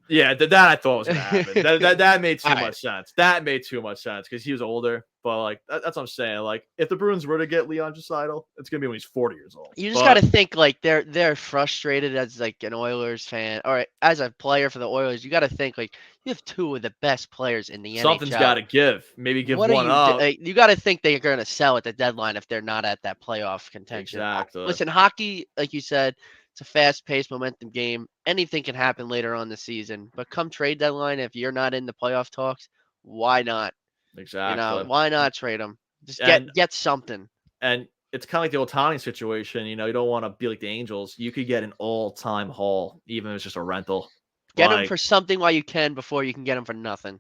Yeah, that I thought was gonna happen. that made too much sense. That made too much sense because he was older. But like that's what I'm saying. Like if the Bruins were to get Leon Draisaitl, it's gonna be when he's 40 years old. You just got to think like they're frustrated as like an Oilers fan or as a player for the Oilers. You got to think like you have two of the best players in the NHL. Something's got to give. Maybe give one up. You got to think they're going to sell at the deadline if they're not at that playoff contention. Exactly. Listen, hockey, like you said, it's a fast-paced momentum game. Anything can happen later on the season. But come trade deadline, if you're not in the playoff talks, why not? Exactly. Why not trade them? Just get something. And it's kind of like the Ohtani situation. You don't want to be like the Angels. You could get an all-time haul, even if it's just a rental. Get him for something while you can before you can get him for nothing.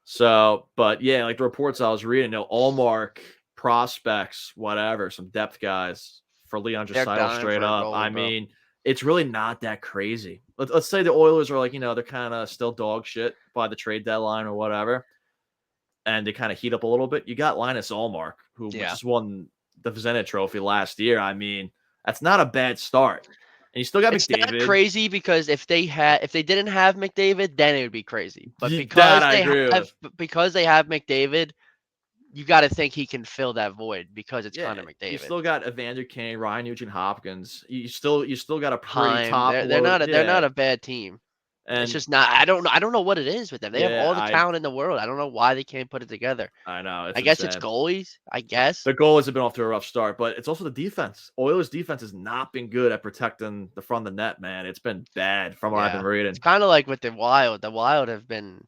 So, but yeah, like the reports I was reading, Allmark prospects, whatever, some depth guys for Leon Draisaitl straight up. I mean, it's really not that crazy. Let's say the Oilers are like, they're kind of still dog shit by the trade deadline or whatever, and they kind of heat up a little bit. You got Linus Allmark, who just won the Vezina Trophy last year. I mean, that's not a bad start. And you still got McDavid. It's not crazy because if they didn't have McDavid, then it would be crazy. But because they have McDavid, you got to think he can fill that void because it's Connor McDavid. You still got Evander Kane, Ryan Nugent-Hopkins. You still got a pretty top. They're not a bad team. And it's just not. I don't know what it is with them. They have all the talent in the world. I don't know why they can't put it together. I know. I guess it's goalies. I guess the goalies have been off to a rough start, but it's also the defense. Oilers' defense has not been good at protecting the front of the net. Man, it's been bad from what I've been reading. It's kind of like with the Wild. The Wild have been,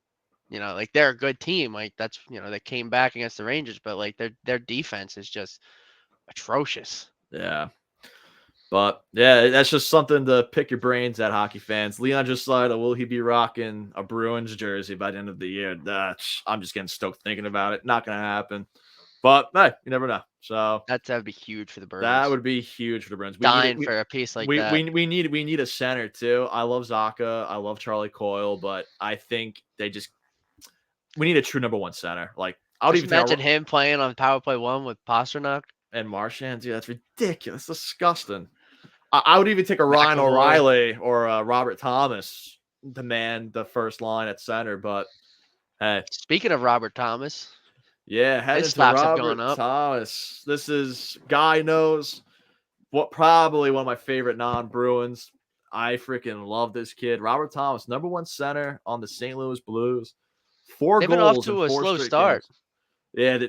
like they're a good team. Like that's they came back against the Rangers, but like their defense is just atrocious. Yeah. But yeah, that's just something to pick your brains at, hockey fans. Leon Draisaitl, will he be rocking a Bruins jersey by the end of the year? I'm just getting stoked thinking about it. Not going to happen. But hey, you never know. So that'd be huge for the Bruins. That would be huge for the Bruins. Dying for a piece like that. We need a center too. I love Zacha. I love Charlie Coyle, but I think we need a true number one center. Like I would Just even imagine him playing on power play 1 with Pasternak and Marchand. Dude, that's ridiculous. Disgusting. I would even take a Ryan McAvoy. O'Reilly or Robert Thomas to man the first line at center. But hey, speaking of Robert Thomas, yeah, heading to Robert Thomas. This is guy knows what probably one of my favorite non-Bruins. I freaking love this kid, Robert Thomas, number one center on the St. Louis Blues. 4 They've goals been off to in 4 a slow straight start. Games. Yeah,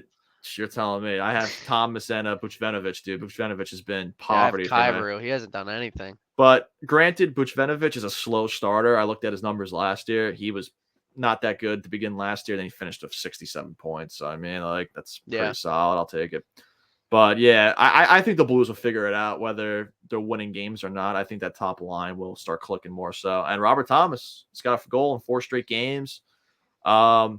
you're telling me. I have Thomas and Buchnevich, dude. Buchnevich has been poverty. I have Kyrou. He hasn't done anything. But granted, Buchnevich is a slow starter. I looked at his numbers last year. He was not that good to begin last year. Then he finished with 67 points. So, I mean, like, that's pretty solid. I'll take it. But, yeah, I think the Blues will figure it out, whether they're winning games or not. I think that top line will start clicking more so. And Robert Thomas has got a goal in 4 straight games. I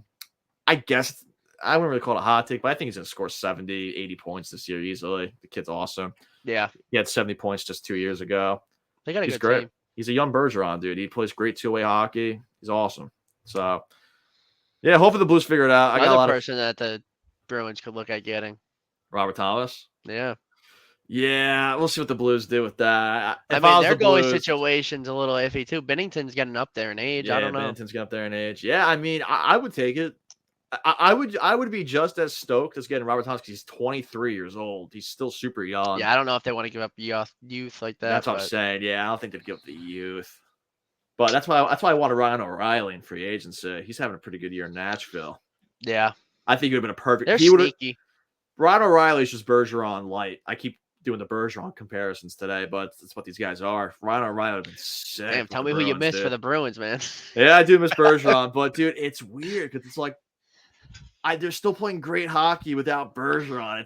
guess I wouldn't really call it a hot take, but I think he's going to score 70, 80 points this year easily. The kid's awesome. Yeah. He had 70 points just 2 years ago. They got a good great team. He's a young Bergeron, dude. He plays great two-way hockey. He's awesome. So, yeah, hopefully the Blues figure it out. Another person that the Bruins could look at getting. Robert Thomas? Yeah. Yeah, we'll see what the Blues do with that. I mean, their goalie situation's a little iffy, too. Bennington's getting up there in age. Yeah, I don't know. Bennington's getting up there in age. Yeah, I mean, I would take it. I would be just as stoked as getting Robert Thomas because he's 23 years old. He's still super young. Yeah, I don't know if they want to give up youth like that. That's what I'm saying. Yeah, I don't think they'd give up the youth. But that's why I wanted Ryan O'Reilly in free agency. He's having a pretty good year in Nashville. Yeah. I think he would have been a perfect. They're sneaky. Ryan O'Reilly's just Bergeron light. I keep doing the Bergeron comparisons today, but that's what these guys are. Ryan O'Reilly would have been sick. Damn, tell me who you missed for the Bruins, man. Yeah, I do miss Bergeron, but dude, it's weird because it's like they're still playing great hockey without Bergeron.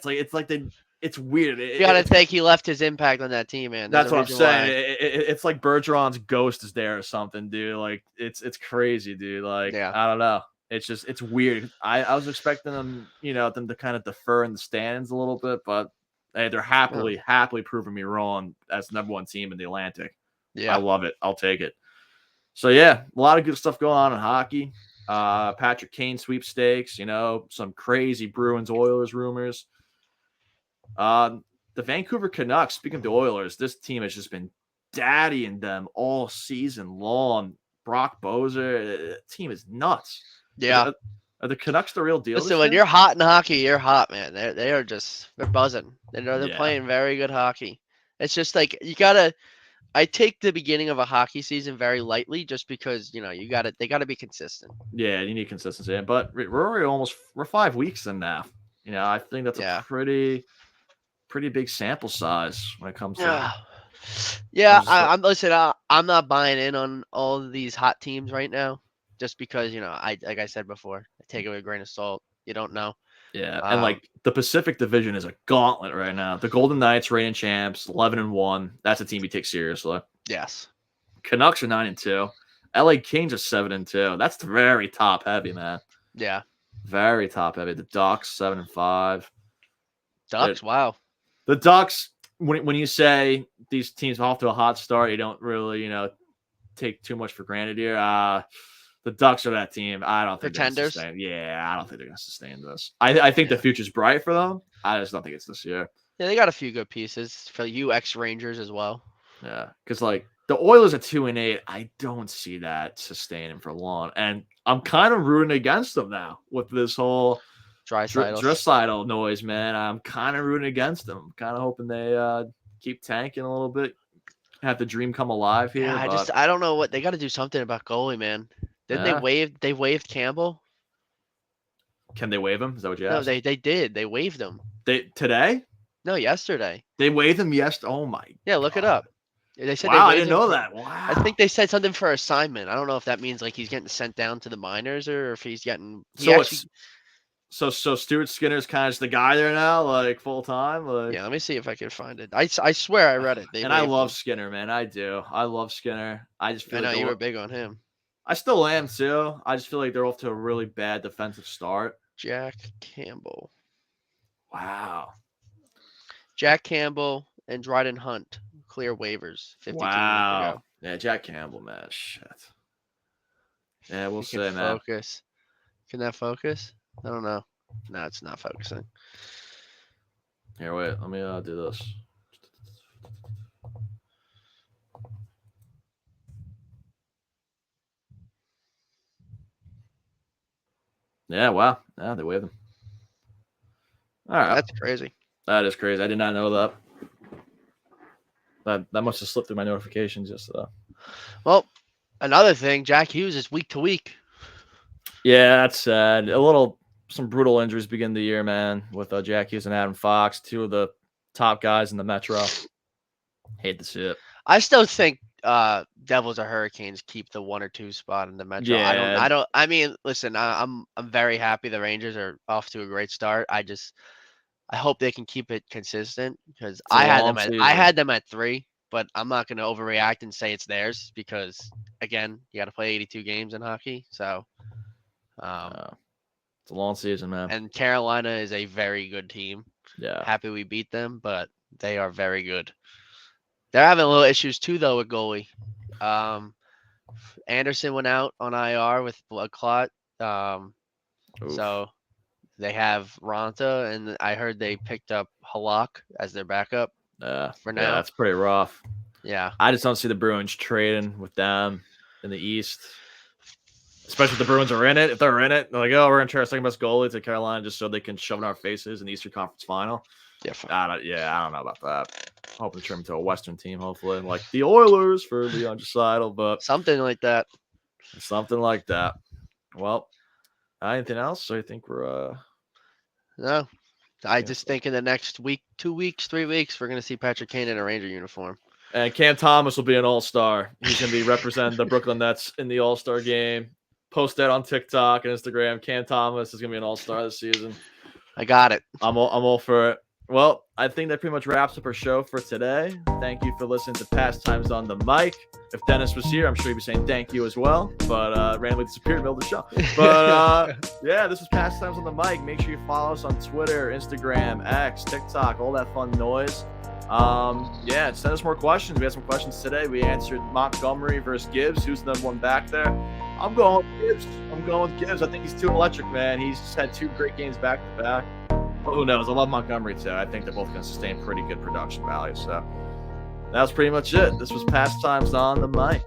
It's weird. You gotta think he left his impact on that team, man. That's what I'm saying. It's like Bergeron's ghost is there or something, dude. Like it's crazy, dude. Like I don't know. It's weird. I was expecting them, them to kind of defer in the stands a little bit, but hey, they're happily proving me wrong as number one team in the Atlantic. Yeah, I love it. I'll take it. So yeah, a lot of good stuff going on in hockey. Patrick Kane sweepstakes, some crazy Bruins Oilers rumors. The Vancouver Canucks, speaking of the Oilers, this team has just been daddying them all season long. Brock Bozer, the team is nuts. Yeah. Are the Canucks the real deal? Listen, when you're hot in hockey, you're hot, man. They're buzzing. They're playing very good hockey. It's just like I take the beginning of a hockey season very lightly just because, they gotta be consistent. Yeah, you need consistency. But we're 5 weeks in now. I think that's a pretty big sample size when it comes to I'm not buying in on all of these hot teams right now just because, like I said before, I take it with a grain of salt. You don't know. Yeah, and the Pacific Division is a gauntlet right now. The Golden Knights, reigning champs, 11-1. That's a team you take seriously. Yes. Canucks are 9-2. LA Kings are 7-2. That's very top heavy, man. Yeah. Very top heavy. The Ducks 7-5. Ducks, wow. The Ducks, when you say these teams off to a hot start, you don't really, take too much for granted here. The Ducks are that team. I don't think Pretenders. I don't think they're going to sustain this. I think the future's bright for them. I just don't think it's this year. Yeah, they got a few good pieces for you ex-Rangers as well. Yeah, because the Oilers at 2-8, I don't see that sustaining for long, and I'm kind of rooting against them now with this whole Draisaitl noise, man. I'm kind of rooting against them. I'm kind of hoping they keep tanking a little bit, have the dream come alive here. Yeah, I don't know what they got to do something about goalie, man. Didn't they waived Campbell? Can they waive him? Is that what you asked? No, they did. They waived him. Today? No, yesterday. They waived him yesterday. Oh my. Yeah, look it up. They said I didn't know that. Wow. I think they said something for assignment. I don't know if that means like he's getting sent down to the minors or if he's getting. So Stuart Skinner's kind of just the guy there now, like full time. Like, Yeah, let me see if I can find it. I swear I read it. And I love Skinner, man. I do. I love Skinner. I just feel I know like you were big on him. I still am too. I just feel like they're off to a really bad defensive start. Jack Campbell. Wow. Jack Campbell and Dryden Hunt clear waivers 52 years ago. Yeah, Jack Campbell, man. Shit. Yeah, we'll see, man. Focus. Can that focus? I don't know. No, it's not focusing. Here, wait. Let me do this. Yeah, wow. Yeah, they waived him. All right. That's crazy. That is crazy. I did not know that. That must have slipped through my notifications yesterday. Well, another thing, Jack Hughes is week to week. Yeah, that's sad. Some brutal injuries begin the year, man, with Jack Hughes and Adam Fox, two of the top guys in the Metro. Hate to see it. I still think Devils or Hurricanes keep the 1 or 2 spot in the Metro. Yeah. I mean, listen, I'm very happy the Rangers are off to a great start. I hope they can keep it consistent because I had them at 3, but I'm not going to overreact and say it's theirs because again, you got to play 82 games in hockey. So it's a long season, man. And Carolina is a very good team. Yeah. Happy we beat them, but they are very good. They're having a little issues too, though, with goalie. Anderson went out on IR with blood clot. So they have Ronta, and I heard they picked up Halak as their backup for now. Yeah, that's pretty rough. Yeah. I just don't see the Bruins trading with them in the East. Especially if the Bruins are in it. If they're in it, they're like, oh, we're going to try our second best goalie to Carolina just so they can shove in our faces in the Eastern Conference Final. Yeah, I don't know about that. I hope they turn into a Western team, hopefully, like the Oilers for Leon Draisaitl, but something like that. Something like that. Well, anything else? I think we're no. I just think in the next week, 2 weeks, 3 weeks, we're going to see Patrick Kane in a Ranger uniform. And Cam Thomas will be an all-star. He's going to be representing the Brooklyn Nets in the all-star game. Post that on TikTok and Instagram. Cam Thomas is going to be an all-star this season. I got it. I'm all for it. Well, I think that pretty much wraps up our show for today. Thank you for listening to Pastimes on the Mic. If Dennis was here, I'm sure he'd be saying thank you as well. But randomly disappeared in the middle of the show. But yeah, this is Pastimes on the Mic. Make sure you follow us on Twitter, Instagram, X, TikTok, all that fun noise. Yeah, send us more questions. We had some questions today. We answered Montgomery versus Gibbs. Who's the number one back there? I'm going with Gibbs. I think he's too electric, man. He's just had 2 great games back to back. But who knows? I love Montgomery too. I think they're both going to sustain pretty good production value. So that was pretty much it. This was Pastimes on the Mic.